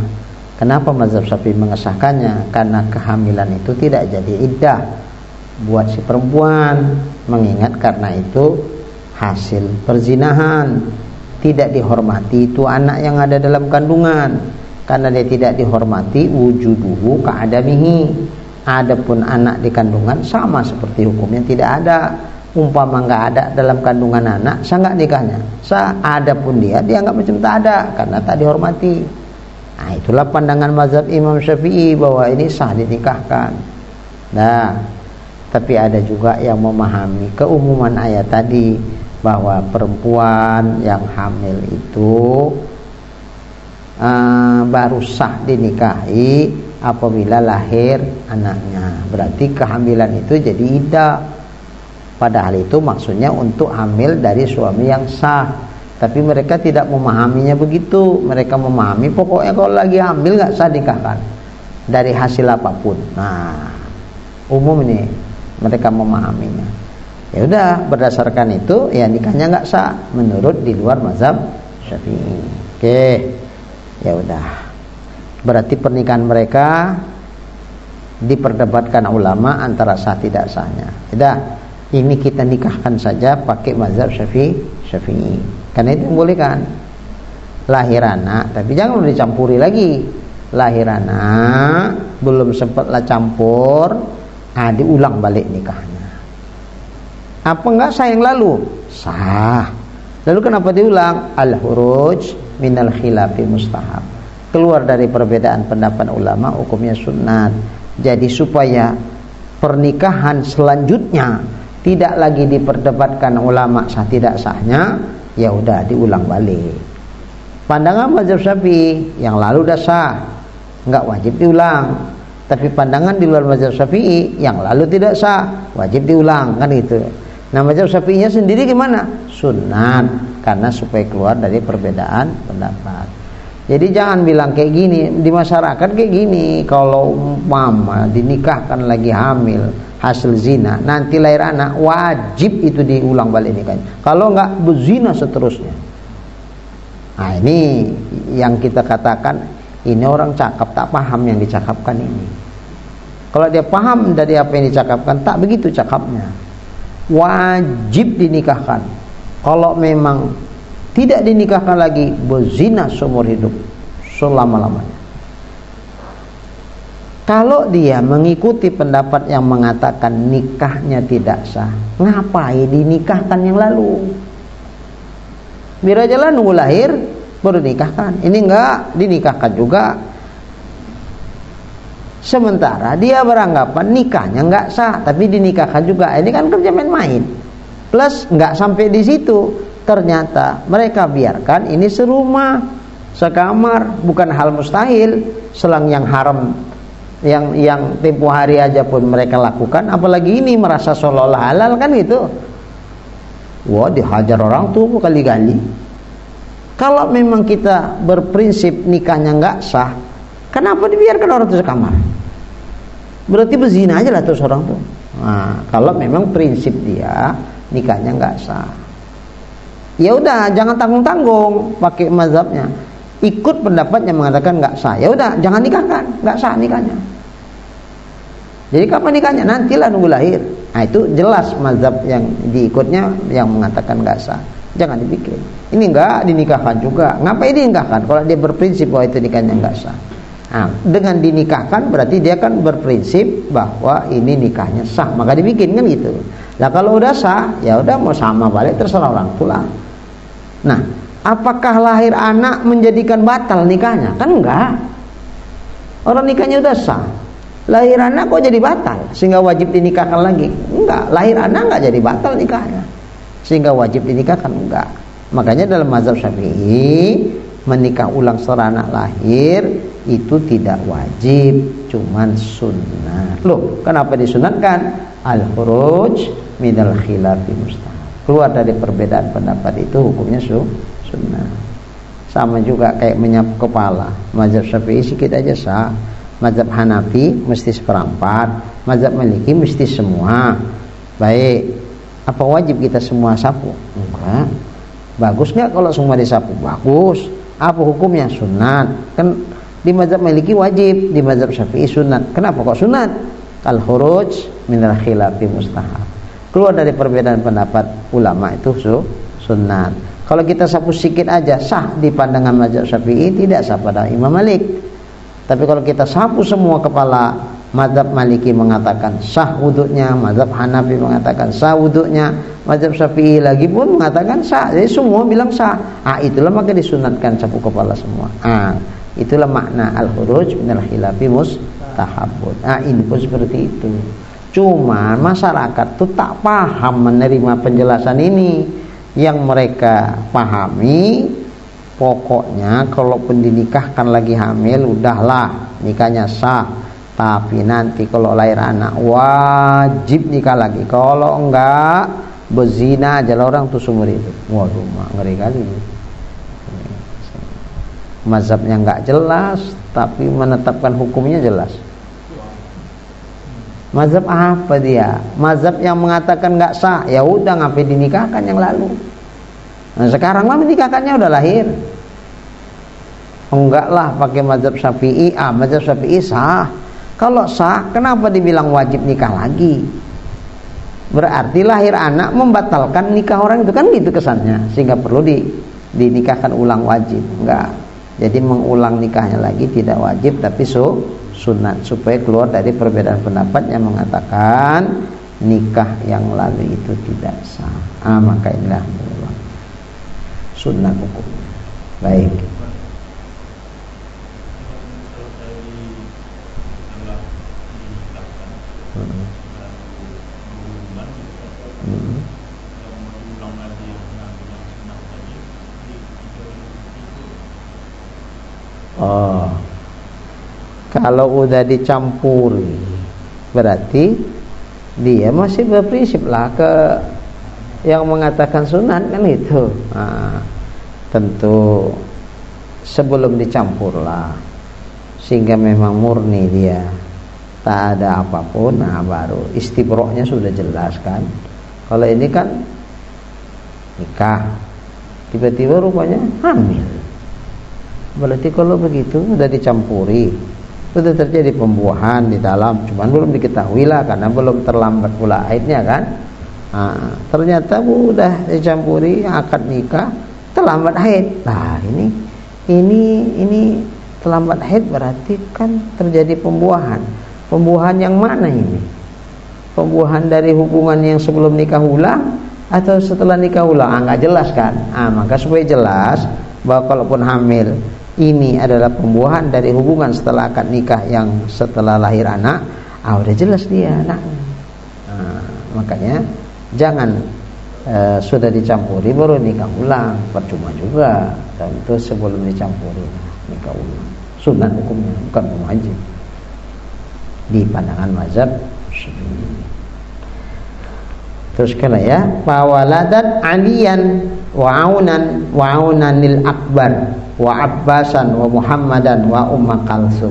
Kenapa mazhab Syafi'i mengesahkannya? Karena kehamilan itu tidak jadi iddah buat si perempuan, mengingat karena itu hasil perzinahan, tidak dihormati itu anak yang ada dalam kandungan, karena dia tidak dihormati wujuduhu ka'adamihi. Adapun anak di kandungan sama seperti hukumnya tidak ada. Umpama nggak ada dalam kandungan anak, sah nggak nikahnya? Sah. Adapun dia nggak macam tak ada karena tak dihormati. Nah, itulah pandangan mazhab Imam Syafi'i bahwa ini sah dinikahkan. Nah, tapi ada juga yang memahami keumuman ayat tadi bahwa perempuan yang hamil itu baru sah dinikahi apabila lahir anaknya. Berarti kehamilan itu jadi iddah. Padahal itu maksudnya untuk hamil dari suami yang sah. Tapi mereka tidak memahaminya begitu. Mereka memahami pokoknya kalau lagi hamil nggak sah nikahkan dari hasil apapun. Nah, umum ini mereka memahaminya. Ya udah, berdasarkan itu ya nikahnya nggak sah menurut di luar mazhab Syafi'i. Oke, ya udah. Berarti pernikahan mereka diperdebatkan ulama antara sah tidak sahnya. Udah, ini kita nikahkan saja pakai mazhab Syafi'i. Karena itu bolehkan. Lahir anak, tapi jangan dicampuri lagi. Lahir anak belum sempatlah campur, diulang balik nikahnya. Apa enggak sah yang lalu? Sah. Lalu kenapa diulang? Al-huruj minal khilafi mustahab. Keluar dari perbedaan pendapat ulama, hukumnya sunnat. Jadi supaya pernikahan selanjutnya tidak lagi diperdebatkan ulama sah tidak sahnya, ya udah diulang balik. Pandangan mazhab Syafi'i yang lalu dah sah, enggak wajib diulang. Tapi pandangan di luar mazhab Syafi'i yang lalu tidak sah, wajib diulang, kan gitu. Nah, mazhab Syafi'inya sendiri gimana? Sunnat, karena supaya keluar dari perbedaan pendapat. Jadi jangan bilang kayak gini, di masyarakat kayak gini, kalau mama dinikahkan lagi hamil hasil zina, nanti lahir anak, wajib itu diulang balik nikahnya. Kalau enggak, berzina seterusnya. Nah, ini yang kita katakan, ini orang cakap tak paham yang dicakapkan ini. Kalau dia paham dari apa yang dicakapkan, tak begitu cakapnya. Wajib dinikahkan. Kalau memang tidak dinikahkan lagi, berzina seumur hidup, selama-lamanya. Kalau dia mengikuti pendapat yang mengatakan nikahnya tidak sah, ngapain dinikahkan yang lalu? Biar aja lah nunggu lahir baru nikahkan. Ini enggak dinikahkan juga. Sementara dia beranggapan nikahnya enggak sah, tapi dinikahkan juga. Ini kan kerja main-main. Plus enggak sampai di situ, ternyata mereka biarkan ini serumah, sekamar, bukan hal mustahil. Selang yang haram, yang tempo hari aja pun mereka lakukan, apalagi ini merasa seolah-olah halal, kan gitu. Wah, dihajar orang tuh berkali-kali. Kalau memang kita berprinsip nikahnya enggak sah, kenapa dibiarkan orang itu sekamar? Berarti berzina aja lah terus orang tuh. Nah, kalau memang prinsip dia nikahnya enggak sah, ya udah jangan tanggung-tanggung pakai mazhabnya. Ikut pendapat yang mengatakan enggak sah, ya udah jangan nikahkan, enggak sah nikahnya. Jadi kapan nikahnya? Nantilah nunggu lahir. Nah, itu jelas mazhab yang diikutnya yang mengatakan enggak sah. Jangan dibikin. Ini enggak dinikahkan juga. Ngapain dinikahkan kalau dia berprinsip bahwa itu nikahnya enggak sah? Nah, dengan dinikahkan berarti dia kan berprinsip bahwa ini nikahnya sah, maka dibikin kan gitu. Nah kalau udah sah, ya udah mau sama balik terserah orang tua. Nah, apakah lahir anak menjadikan batal nikahnya? Kan enggak. Orang nikahnya udah sah, lahir anak kok jadi batal sehingga wajib dinikahkan lagi? Enggak, lahir anak enggak jadi batal nikahnya sehingga wajib dinikahkan, enggak. Makanya dalam mazhab Syafi'i menikah ulang setelah anak lahir itu tidak wajib, cuman sunnah. Loh, kenapa disunatkan? Al-khuruj minal khilafi mustahab. Keluar dari perbedaan pendapat itu hukumnya sunnah. Sama juga kayak menyapu kepala. Mazhab Syafi'i sikit aja sah. Mazhab Hanafi mesti seperempat. Mazhab Maliki mesti semua. Baik, apa wajib kita semua sapu? Enggak. Bagus nggak kalau semua disapu? Bagus. Apa hukumnya? Sunat. Kan di mazhab Maliki wajib, di mazhab Syafi'i sunat. Kenapa kok sunat? Al-khuruj minal khilafi mustahab. Keluar dari perbedaan pendapat ulama itu sunat. Kalau kita sapu sedikit aja sah di pandangan mazhab Syafi'i, tidak sah pada Imam Malik. Tapi kalau kita sapu semua kepala, mazhab Maliki mengatakan sah wudunya, mazhab Hanafi mengatakan sah wudunya, mazhab Syafi'i lagi pun mengatakan sah. Jadi semua bilang sah. Itulah maka disunatkan sapu kepala semua. Itulah makna al-khuruj minal khilafi mustahabun. Ini pun seperti itu. Cuma masyarakat tuh tak paham menerima penjelasan ini. Yang mereka pahami, pokoknya kalaupun dinikahkan lagi hamil, udahlah nikahnya sah. Tapi nanti kalau lahir anak wajib nikah lagi. Kalau enggak, berzina aja orang tuh seumur hidup. Waduh, ngeri kali. Mazhabnya enggak jelas, tapi menetapkan hukumnya jelas. Mazhab apa dia? Mazhab yang mengatakan enggak sah, ya udah ngapain dinikahkan yang lalu. Nah, sekarang mah menikahkannya udah lahir. Enggak lah pakai mazhab Syafi'i. Mazhab Syafi'i sah. Kalau sah, kenapa dibilang wajib nikah lagi? Berarti lahir anak membatalkan nikah orang itu, kan gitu kesannya. Sehingga perlu dinikahkan ulang wajib. Enggak. Jadi mengulang nikahnya lagi tidak wajib, tapi sunat, supaya keluar dari perbedaan pendapat yang mengatakan nikah yang lalu itu tidak sah. Maka inilah sunnah hukumnya. Baik. Kalau udah dicampuri berarti dia masih berprinsip lah ke yang mengatakan sunat kan itu. Tentu sebelum dicampur lah, sehingga memang murni dia tak ada apapun, baru istibroknya sudah jelas kan. Kalau ini kan nikah tiba-tiba rupanya hamil, berarti kalau begitu sudah dicampuri, sudah terjadi pembuahan di dalam, cuman belum diketahui lah karena belum terlambat pula haidnya kan. Ternyata udah dicampuri akad nikah, terlambat haid. Nah ini terlambat haid berarti kan terjadi pembuahan. Pembuahan yang mana ini? Pembuahan dari hubungan yang sebelum nikah ulang atau setelah nikah ulang? Nggak jelas kan? Maka supaya jelas bahwa kalaupun hamil ini adalah pembuahan dari hubungan setelah akad nikah yang setelah lahir anak, udah jelas dia anaknya. Makanya jangan sudah dicampuri baru nikah ulang, percuma juga. Dan itu sebelum dicampuri nikah ulang. Sunat hukumnya, bukan wajib di pandangan mazhab Syafi'i. Terus kala ya, fawaladat aliyan wa aunanil akbar wa abbasan wa muhammadan wa umma kalsum.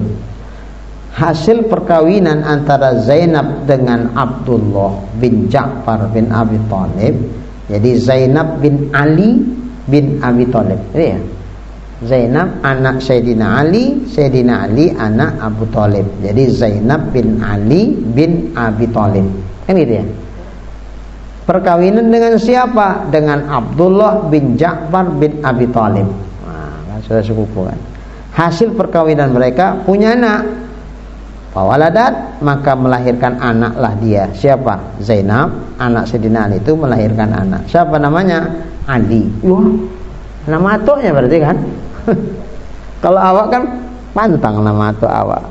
Hasil perkawinan antara Zainab dengan Abdullah bin Ja'far bin Abi Thalib. Jadi Zainab bin Ali bin Abi Thalib. Ini ya. Zainab anak Sayyidina Ali anak Abu Thalib. Jadi Zainab bin Ali bin Abi Thalib. Kan gitu ya. Perkawinan dengan siapa? Dengan Abdullah bin Ja'far bin Abi Thalib. Kan sudah sepupu kan. hasil perkawinan mereka punya anak. Fawaladat, maka melahirkan anaklah dia. Siapa? Zainab, anak Sayyidina Ali itu melahirkan anak. Siapa namanya? Ali. Wah, nama atuknya berarti kan? Kalau awak kan pantang nama atuk awak.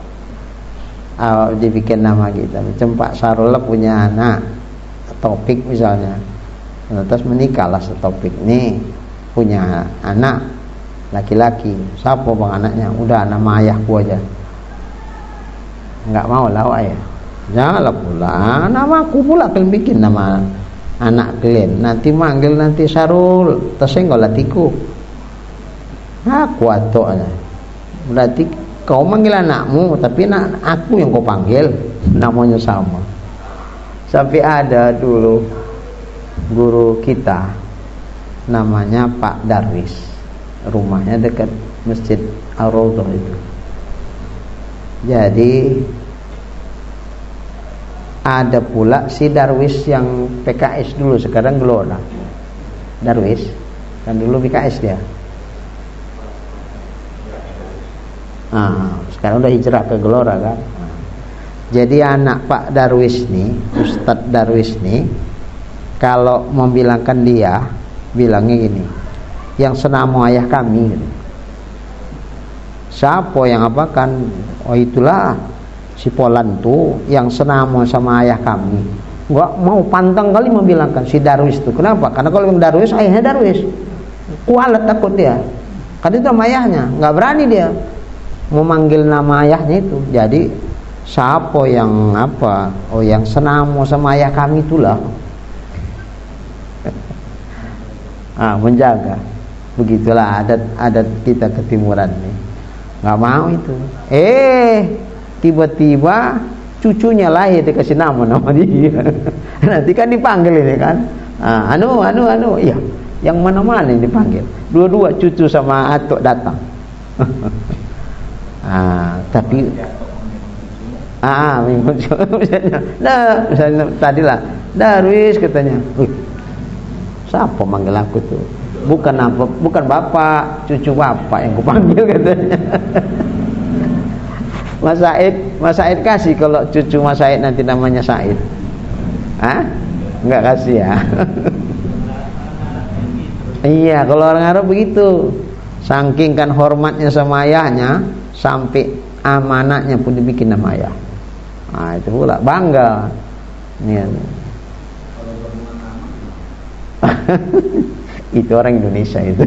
Awak dibikin nama kita. Macam Pak Sarul punya anak Topik misalnya. Terus menikahlah Topik nih, punya anak laki-laki. Siapa bang anaknya? Udah nama ayahku aja. Enggak mau lah ayah. Janganlah pula namaku pula kalian bikin nama anak kalian. Nanti manggil nanti Sarul, tersenggol hatiku. Aku atoknya. Berarti kau manggil anakmu, tapi aku yang kau panggil, namanya sama. Sampai ada dulu guru kita, namanya Pak Darwis, rumahnya dekat Masjid Ar-Raudhah itu. Jadi ada pula si Darwis yang PKS dulu, sekarang Gelora. Darwis kan dulu PKS dia. Sekarang udah hijrah ke Gelora kan. Jadi anak Pak Darwis nih, Ustadz Darwis nih, kalau membilangkan dia, bilangnya gini, yang senamo ayah kami gitu. Siapa yang apakan? Oh itulah si Polan tuh yang senamo sama ayah kami. Gak mau pantang kali membilangkan si Darwis tuh. Kenapa? Karena kalau yang Darwis, ayahnya Darwis. Kualat takut dia. Kan itu sama ayahnya, nggak berani dia memanggil nama ayahnya itu. Jadi siapa yang apa? Oh yang senamo sama ayah kami itulah. Menjaga. Begitulah adat kita ketimuran nih. Nggak mau itu. Tiba-tiba cucunya lahir dikasih nama dia. Nanti kan dipanggil ini kan. Anu, iya. Yang mana-mana yang dipanggil. Dua-dua cucu sama atuk datang. Tapi misalnya tadilah Darwis katanya. Siapa manggil aku tuh? Bukan bapak, cucu bapak yang kupanggil katanya. Mas Said kasih kalau cucu Mas Said nanti namanya Said. Enggak kasih ya. Iya, kalau orang Arab begitu. Saking kan hormatnya sama ayahnya, sampai amanahnya pun dibikin nama ayah. Itu pula bangga. Itu orang Indonesia itu.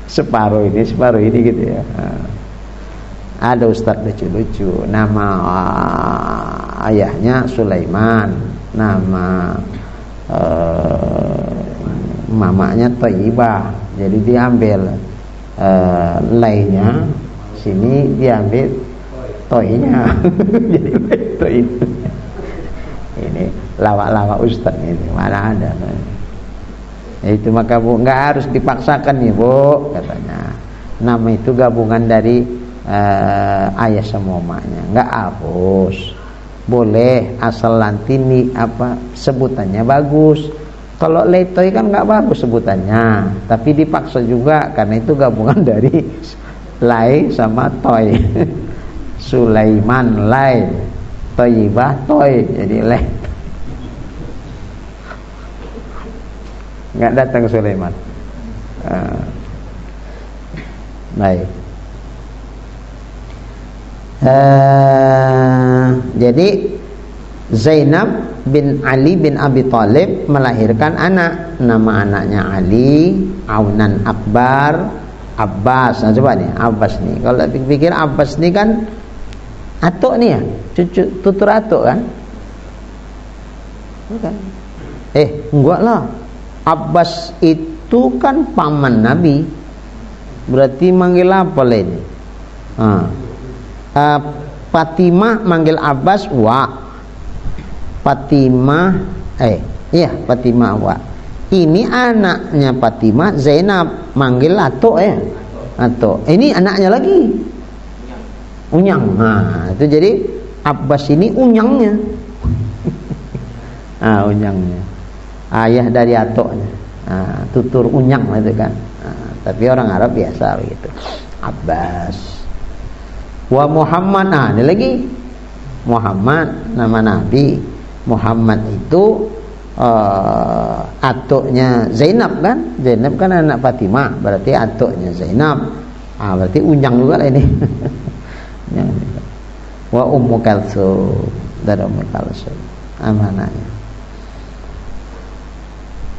separuh ini gitu ya. Ada ustadz lucu-lucu, nama ayahnya Sulaiman, nama mamanya Thayyibah. Jadi diambil lainnya, sini diambil toinya. Jadi toi. Ini lawak-lawak ustadz ini mana ada. Itu maka Bu, nggak harus dipaksakan nih Bu, katanya. Nama itu gabungan dari ayah sama mamanya, nggak harus. Boleh asal nanti nih apa sebutannya bagus. Kalau letoy kan nggak bagus sebutannya, tapi dipaksa juga karena itu gabungan dari lai sama toy. Sulaiman lai, Thayyibah toy, jadi lai. Nggak datang Sulaiman. Baik. Jadi Zainab bin Ali bin Abi Thalib melahirkan anak, nama anaknya Ali, Aunan Akbar, Abbas. Nah coba nih Abbas nih, kalau pikir Abbas nih kan atuk nih ya, cucu tutur atuk kan? Bukan? Enggak lah. Abbas itu kan paman Nabi. Berarti manggil apa ini? Fatimah manggil Abbas wa. Fatimah Fatimah wa. Ini anaknya Fatimah, Zainab, manggil atuk ya. Atuk. Ini anaknya lagi. Unyang. Itu jadi Abbas ini unyangnya. Unyangnya. Ayah dari atuknya. Tutur unyang itu kan. Tapi orang Arab biasa begitu. Abbas. Wa Muhammad, ada lagi Muhammad, nama Nabi. Muhammad itu atuknya Zainab kan? Zainab kan anak Fatimah, berarti atuknya Zainab. Berarti unjang juga lah ini. Wa Ummu Kalsum, dari Ummu Kalsum amanahnya.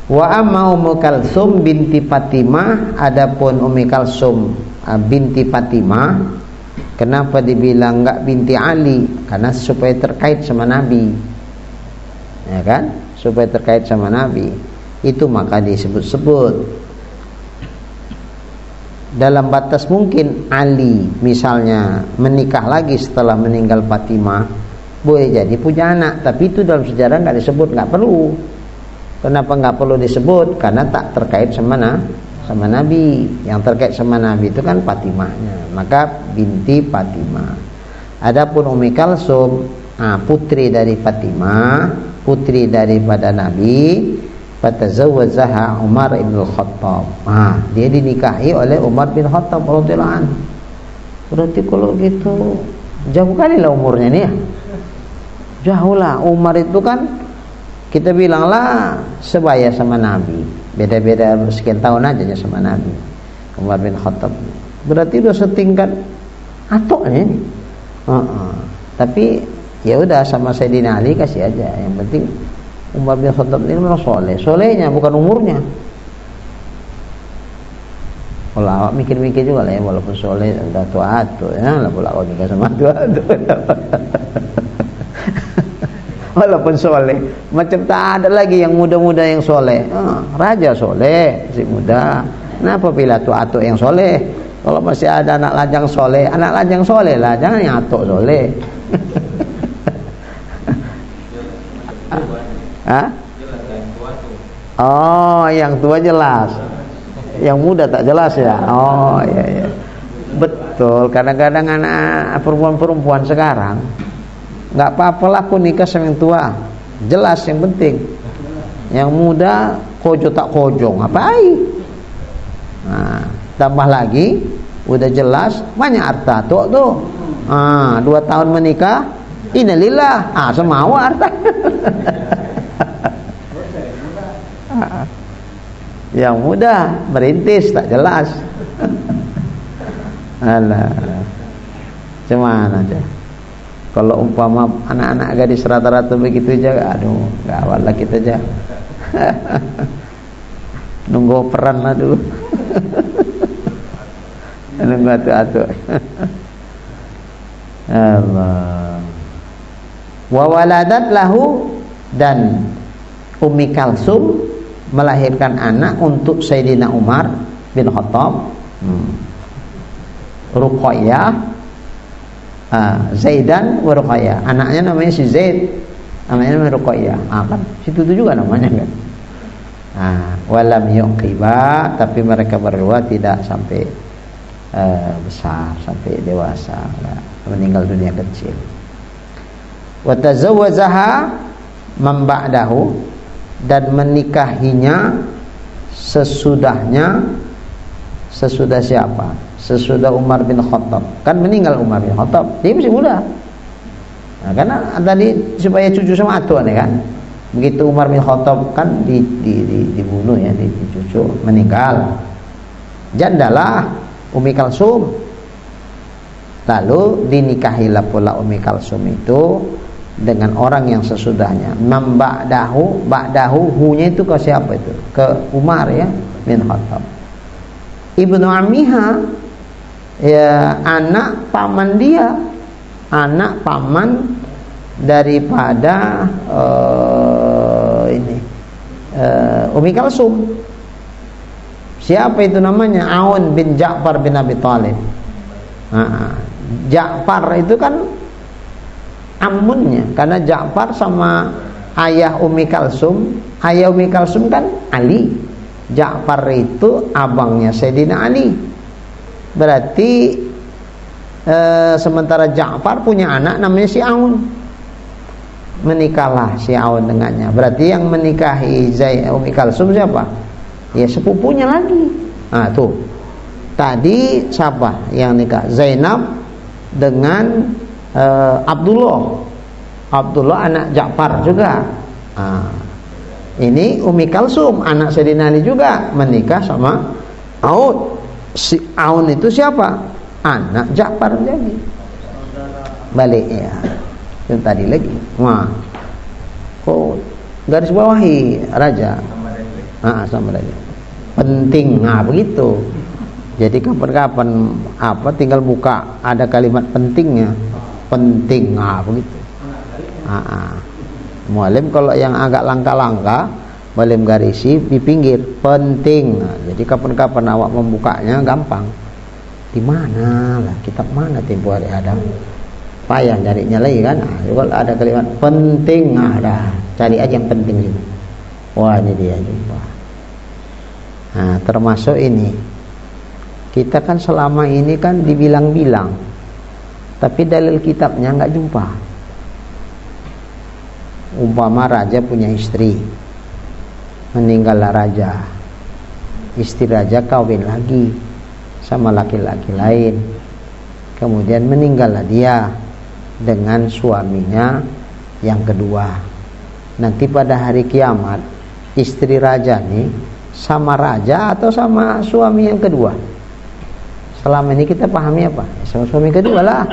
Wa amma Ummu Kalsum binti Fatimah, adapun Ummi Kalsum binti Fatimah, kenapa dibilang enggak binti Ali? Karena supaya terkait sama Nabi, ya kan? Supaya terkait sama Nabi, itu maka disebut-sebut. Dalam batas mungkin Ali misalnya menikah lagi setelah meninggal Fatimah, boleh jadi punya anak, tapi itu dalam sejarah nggak disebut, nggak perlu. Kenapa nggak perlu disebut? Karena tak terkait sama Nabi. Yang terkait sama Nabi itu kan Fatimahnya, maka binti Fatimah. Adapun Ummi Kalsum, putri dari Fatimah, putri daripada Nabi, fatazawwajaha Umar ibn Khattab. Dia dinikahi oleh Umar bin Khattab radhiyallahu anhu. Berarti kalau gitu jauh kali lah umurnya nih ya. Jauh lah. Umar itu kan kita bilanglah sebaya sama Nabi, beda-beda sekian tahun aja sama Nabi. Umar bin Khattab berarti udah setingkat atoknya ini. Tapi ya udah sama Sayyidina Ali kasih aja. Yang penting Umar bin Khattab ini memang soleh. Solehnya bukan umurnya. Kalau awak mikir-mikir juga lah ya, walaupun soleh udah tua tuh ya, lah pula awak nikah sama tua tuh. Walaupun soleh, macam tak ada lagi yang muda-muda yang soleh. Raja soleh, masih muda. Kenapa pilih atuk-atuk yang soleh? Kalau masih ada anak lajang soleh lah, jangan yang atuk soleh. Oh, yang tua jelas, yang muda tak jelas ya. Oh iya. Betul. Kadang-kadang anak perempuan sekarang nggak apa-apa lah aku nikah sama yang tua, jelas yang penting. Yang muda kojo tak kojo ngapain? Tambah lagi udah jelas banyak harta tuh. 2 tahun menikah, innalillah, semua harta. Yang muda merintis tak jelas. Alah, cuman aja. Kalau umpama anak-anak gadis rata-rata begitu aja, aduh, gawat lah kita aja. Nunggu peran lah dulu. Nunggu atu-atu. Allah. Wa waladat lahu, dan Ummi Kalsum melahirkan anak untuk Sayyidina Umar bin Khattab. Ruqayyah, Zaidan wa Ruqayyah. Anaknya namanya si Zaid, namanya Ruqayyah. Kan situ juga namanya kan. Walam yuqiba, tapi mereka berdua tidak sampai besar, sampai dewasa, meninggal dunia kecil. Wa tazawwajaha man ba'dahu, dan menikahinya sesudah siapa? Sesudah Umar bin Khattab. Kan meninggal Umar bin Khattab, dia masih muda. Karena tadi supaya cucu sama atu kan. Begitu Umar bin Khattab kan dibunuh ya, cucu meninggal. Jandalah Ummi Kalsum. Lalu dinikahilah pula Ummi Kalsum itu dengan orang yang sesudahnya. Man ba'dahu, hunya itu ke siapa itu? Ke Umar ya bin Khattab. Ibnu Ammiha, ya, anak paman dia, anak paman daripada Ummi Kalsum. Siapa itu namanya? Aun bin Ja'far bin Abi Thalib. Ja'far itu kan amunnya, karena Ja'far sama ayah Ummi Kalsum. Ayah Ummi Kalsum kan Ali. Ja'far itu abangnya Sayyidina Ali. Berarti sementara Ja'far punya anak namanya si Aun, menikahlah si Aun dengannya. Berarti yang menikahi Ummi Kalsum siapa? Ya sepupunya lagi. Tuh Tadi siapa yang nikah? Zainab dengan Abdullah. Abdullah anak Ja'far juga. Ini Umi Kalsum anak Sayyidina Ali juga menikah sama Aun. Si Aun itu siapa? Anak Ja'far jadi. Balik ya. Yang tadi lagi. Wah. Kok garis bawahi raja. Sama raja. Penting. Begitu. Jadi kapan-kapan tinggal buka ada kalimat pentingnya. Penting. Begitu. Mualim kalau yang agak langka-langka boleh garisi di pinggir penting. Jadi kapan-kapan awak membukanya gampang. Di mana lah kitab mana tempo hari ada? Payah carinya lagi kan. Kalau ada kalimat penting ada, cari aja yang penting itu. Wah, ini dia jumpa. Termasuk ini. Kita kan selama ini kan dibilang-bilang, tapi dalil kitabnya nggak jumpa. Umpama raja punya istri, meninggallah raja, istri raja kawin lagi sama laki-laki lain, kemudian meninggallah dia dengan suaminya yang kedua. Nanti pada hari kiamat istri raja nih sama raja atau sama suami yang kedua? Selama ini kita pahami apa? Sama suami kedua lah.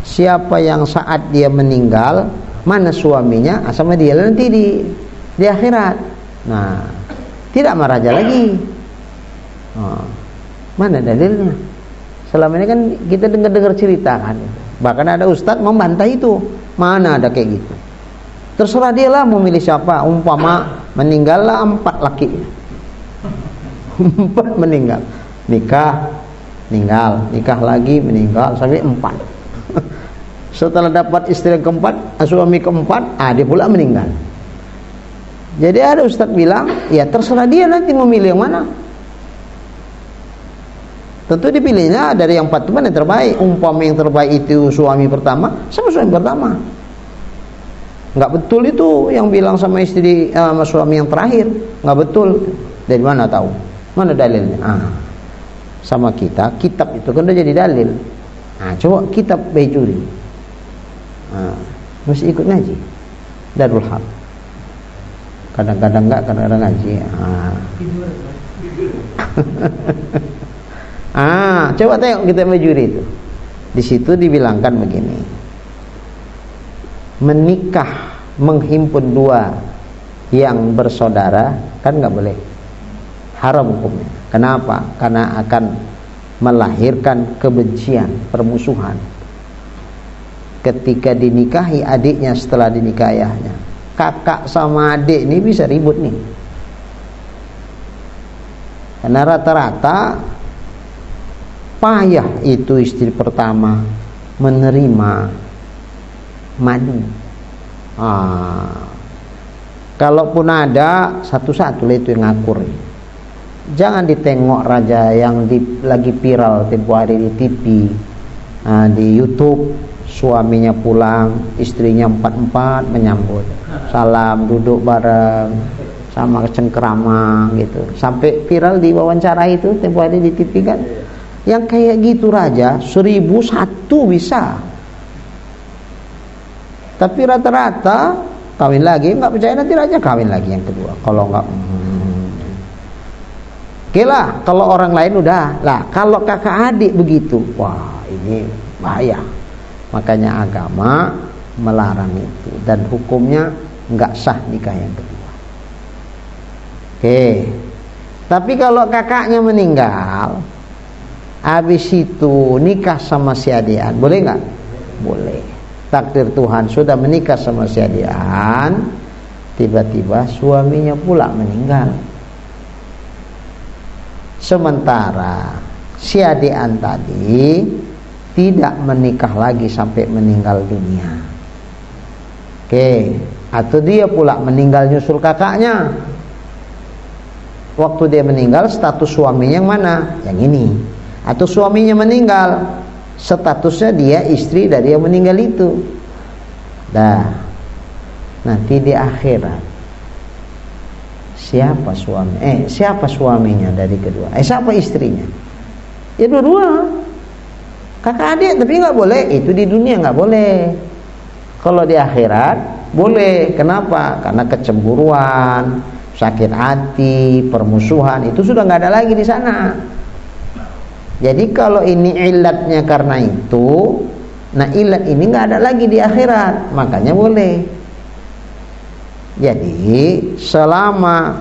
Siapa yang saat dia meninggal, mana suaminya, sama dia nanti di akhirat. Nah, tidak sama raja lagi. Mana dalilnya? Selama ini kan kita dengar cerita kan. Bahkan ada ustadz membantah itu. Mana ada kayak gitu? Terserah dia lah mau milih siapa. Umpama meninggallah 4 laki. 4 meninggal. Nikah lagi meninggal sampai 4. Setelah dapat istri yang keempat, suami keempat, dia pula meninggal. Jadi ada ustaz bilang, ya terserah dia nanti memilih yang mana. Tentu dipilihnya dari yang 4 teman yang terbaik. Umpama yang terbaik itu suami pertama, sama suami pertama. Nggak betul itu yang bilang sama istri sama suami yang terakhir. Nggak betul. Dari mana tahu? Mana dalilnya? Sama kita, kitab itu kan udah jadi dalil. Coba kitab Baijuri. Mesti ikut ngaji Darul Haq. Kadang-kadang enggak, kadang-kadang ngaji. Coba tengok kitab Baijuri itu. Di situ dibilangkan begini. Menikah menghimpun 2 yang bersaudara kan enggak boleh. Haram hukumnya. Kenapa? Karena akan melahirkan kebencian, permusuhan. Ketika dinikahi adiknya setelah dinikahi ayahnya, kakak sama adik ini bisa ribut nih. Karena rata-rata payah itu istri pertama menerima madu. Kalaupun ada satu-satu lah itu yang ngakur. Jangan ditengok raja yang lagi viral tempo hari di TV, di YouTube, suaminya pulang, istrinya 4 menyambut, salam, duduk bareng, sama cengkerama gitu, sampai viral di wawancara itu tempo hari di TV kan. Yang kayak gitu raja 1001 bisa, tapi rata-rata kawin lagi, nggak percaya nanti raja kawin lagi yang kedua. Kalau nggak oke lah, kalau orang lain udah lah. Kalau kakak adik begitu, wah ini bahaya. Makanya agama melarang itu, dan hukumnya nggak sah nikah yang kedua. Oke. Tapi kalau kakaknya meninggal, habis itu nikah sama si adian, boleh nggak? Boleh. Takdir Tuhan sudah menikah sama si adian, tiba-tiba suaminya pula meninggal. Sementara si adian tadi tidak menikah lagi sampai meninggal dunia. Oke, atau dia pula meninggal nyusul kakaknya. Waktu dia meninggal, status suaminya yang mana? Yang ini. Atau suaminya meninggal, statusnya dia istri dari yang meninggal itu. Nanti di akhirat siapa suaminya dari kedua? Siapa istrinya? Ya dua-dua. Kakak adik tapi nggak boleh. Itu di dunia nggak boleh. Kalau di akhirat boleh. Kenapa? Karena kecemburuan, sakit hati, permusuhan itu sudah nggak ada lagi di sana. Jadi kalau ini ilatnya karena itu, nah ilat ini nggak ada lagi di akhirat, makanya boleh. Jadi selama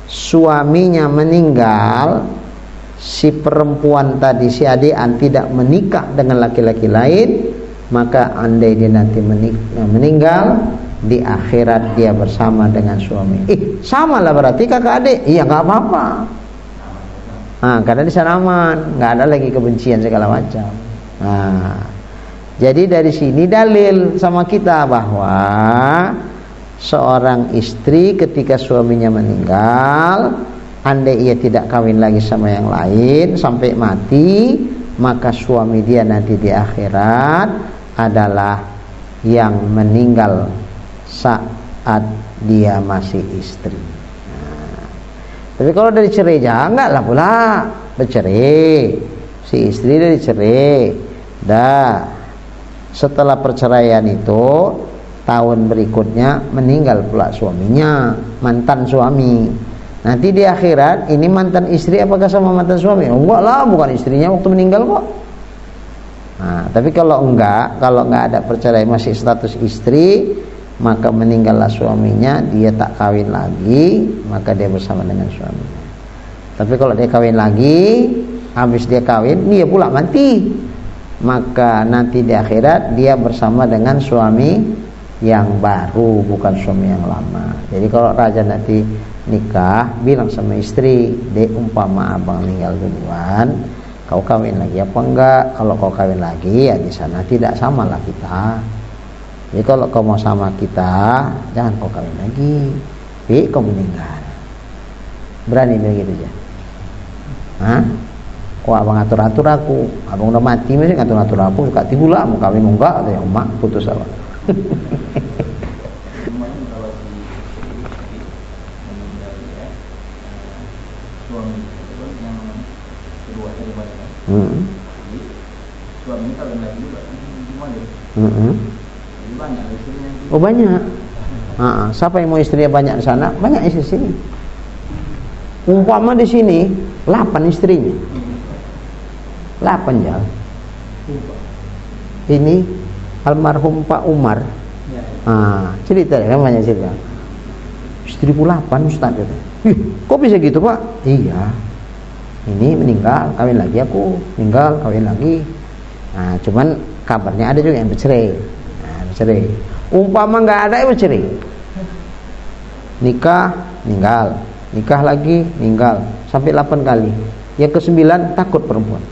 suaminya meninggal, si perempuan tadi, si adian tidak menikah dengan laki-laki lain, maka andai dia nanti meninggal, di akhirat dia bersama dengan suami. Sama lah berarti kakak adik. Iya nggak apa-apa. Karena di sana aman, nggak ada lagi kebencian segala macam. Jadi dari sini dalil sama kita bahwa seorang istri ketika suaminya meninggal, andai ia tidak kawin lagi sama yang lain sampai mati, maka suami dia nanti di akhirat adalah yang meninggal saat dia masih istri. Tapi kalau dari cerai janganlah pula bercerai. Si istri dari cerai, setelah perceraian itu tahun berikutnya meninggal pula suaminya, mantan suami. Nanti di akhirat ini mantan istri apakah sama mantan suami? Enggak lah, bukan istrinya waktu meninggal kok. Tapi kalau enggak ada perceraian masih status istri, maka meninggallah suaminya, dia tak kawin lagi, maka dia bersama dengan suaminya. Tapi kalau dia kawin lagi, habis dia kawin, dia pula mati, maka nanti di akhirat dia bersama dengan suami yang baru, bukan suami yang lama. Jadi kalau raja nanti nikah, bilang sama istri, dek, umpama abang meninggal duluan, kau kawin lagi apa enggak? Kalau kau kawin lagi, ya di sana tidak samalah kita. Jadi kalau kau mau sama kita, jangan kau kawin lagi. Kau meninggal. Berani begitu aja. Kok abang atur-atur aku? Abang udah mati masih ngatur-atur aku, suka tibula mau kawin enggak? Atau emak putus apa? Suami kawin lagi juga gimana? Banyak istrinya. Oh banyak. Siapa yang mau istrinya banyak di sana? Banyak istri sini. Umpama di sini 8 istrinya. 8 ya. Ini almarhum Pak Umar. Cerita kan banyak cerita. Istriku 8 Ustaz itu. Kok bisa gitu Pak? Iya. Ini meninggal, kawin lagi aku, meninggal, kawin lagi. Cuman kabarnya ada juga yang bercerai. Bercerai. Umpama nggak ada yang bercerai. Nikah, meninggal. Nikah lagi, meninggal. Sampai 8 kali. Yang ke-9 takut perempuan.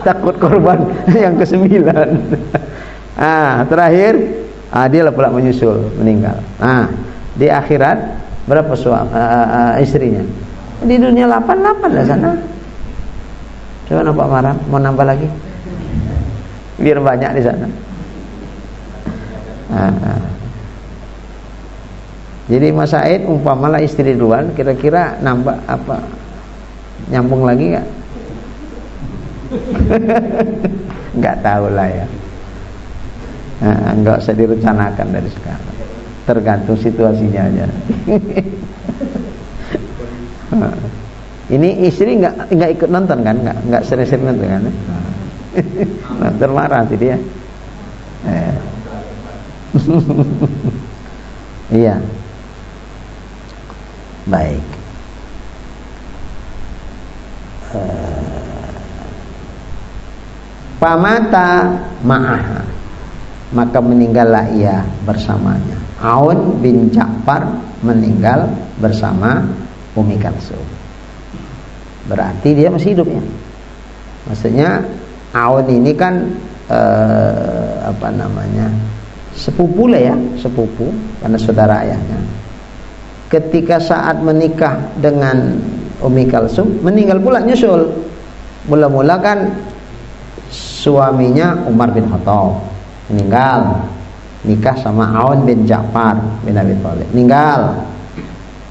Takut korban yang ke-9. Terakhir dia lah pula menyusul, meninggal. Di akhirat berapa istrinya? Di dunia 8 lah sana. Coba nampak marah, mau nambah lagi? Biar banyak di sana. Jadi Mas Said umpamalah istri duluan, kira-kira nambah apa? Nyambung lagi enggak? Enggak tahu lah ya. Enggak usah direncanakan dari sekarang. Tergantung situasinya aja. Ini istri nggak ikut nonton kan? Nggak sering-sering nonton kan? Nonton marah nanti dia. Iya. Baik. Pamata ma'aha, maka meninggallah ia bersamanya. Aun bin Ja'far meninggal bersama Ummi Kalsum. Berarti dia masih hidup ya. Maksudnya Aun ini kan sepupu lah ya, sepupu karena saudara ayahnya. Ketika saat menikah dengan Ummi Kalsum, meninggal pula nyusul. Mula-mula kan suaminya Umar bin Khattab meninggal, nikah sama Aun bin Ja'far bin Abi Thalib, meninggal.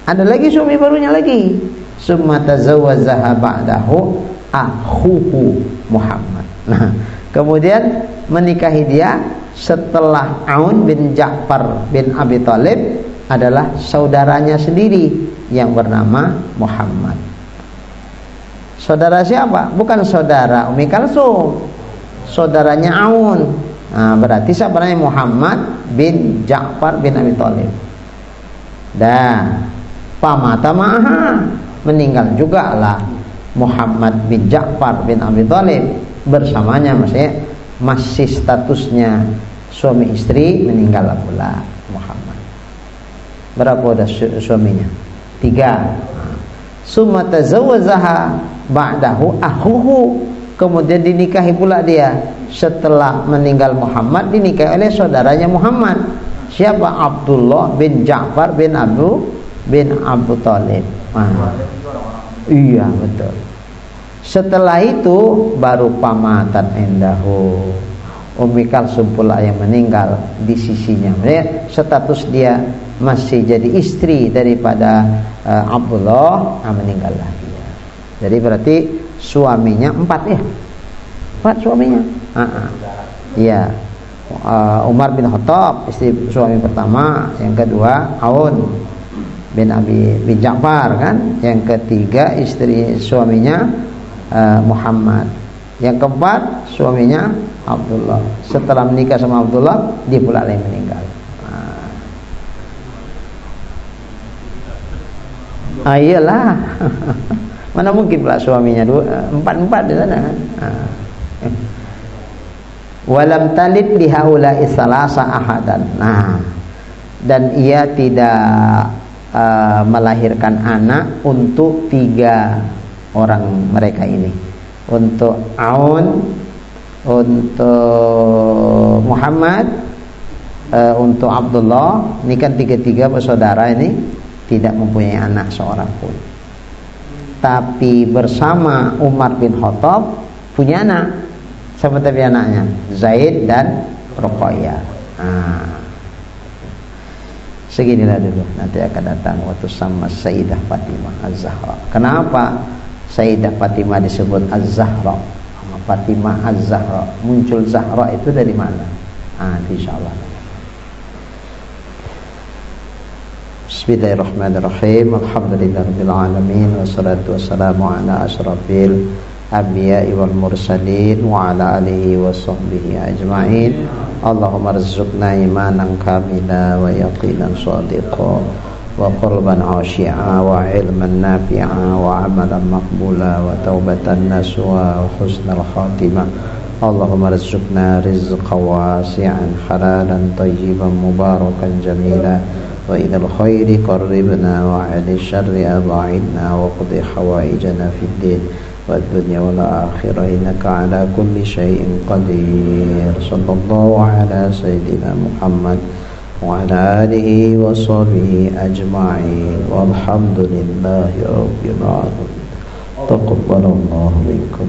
Ada lagi suami barunya lagi, summa tazawwazaha ba'dahu akhuhu Muhammad. Nah, kemudian menikahi dia setelah Aun bin Ja'far bin Abi Thalib adalah saudaranya sendiri yang bernama Muhammad. Saudara siapa? Bukan saudara Ummi Kalsum, saudaranya Aun. Nah, berarti siapa namanya? Muhammad bin Ja'far bin Abi Thalib. Dan pamata ma'aha, meninggal juga lah Muhammad bin Ja'far bin Abi Thalib bersamanya, maksudnya masih statusnya suami istri, meninggal pula Muhammad. Berapa udah suaminya? 3. Summa tazawwazaha ba'dahu akhuhu, kemudian dinikahi pula dia setelah meninggal Muhammad, dinikahi oleh saudaranya Muhammad. Siapa? Abdullah bin Ja'far bin Abu Thalib. Iya, betul. Setelah itu baru pamatan indahu, Ummi Kalsum pula yang meninggal di sisinya. Status dia masih jadi istri daripada Abdullah, meninggallah dia. Jadi berarti suaminya 4 ya? 4 suaminya. Iya. Umar bin Khattab istri suami pertama, yang kedua Aun bin Ja'far kan, yang ketiga istri suaminya Muhammad, yang keempat suaminya Abdullah. Setelah menikah sama Abdullah, dia pula yang meninggal. Iyalah. Mana mungkin pula suaminya 4 di sana kan. Walam talid bihaula'i salasa ahadan. Nah, dan ia tidak melahirkan anak untuk 3 orang mereka ini, untuk Aun, untuk Muhammad, untuk Abdullah. Ini kan 3 bersaudara ini tidak mempunyai anak seorang pun. Tapi bersama Umar bin Khattab punya anak. Siapa tadi anaknya? Zaid dan Ruqayyah. Seginilah dulu, nanti akan datang waktu sama Sayyidah Fatimah Az-Zahra. Kenapa Sayyidah Fatimah disebut Az-Zahra? Fatimah Az-Zahra, muncul Zahra itu dari mana? Insyaallah. Bismillahirrahmanirrahim. Alhamdulillahirabbil alamin, wassalatu wassalamu ala asyrafil anbiya'i wal mursalin wa ala alihi wa sahbihi ajma'in. Allahumma rzuqna imanan kamila wa yaqinan shadiqa wa qalban khashi'a wa ilman nafi'a wa amalan maqbula wa taubatan nasuha wa husnal khatimah. Allahumma rzuqna rizqan wasi'an halalan tayyiban mubarakan jamila wa ilal khairi qarribna wa 'anil syarri ab'idna wa qdi hawaijana fid din والدنيا والآخرة إنك على كل شيء قدير. صلى الله على سيدنا محمد وعلى آله وصحبه أجمعين والحمد لله رب العالمين. تقبل الله منكم.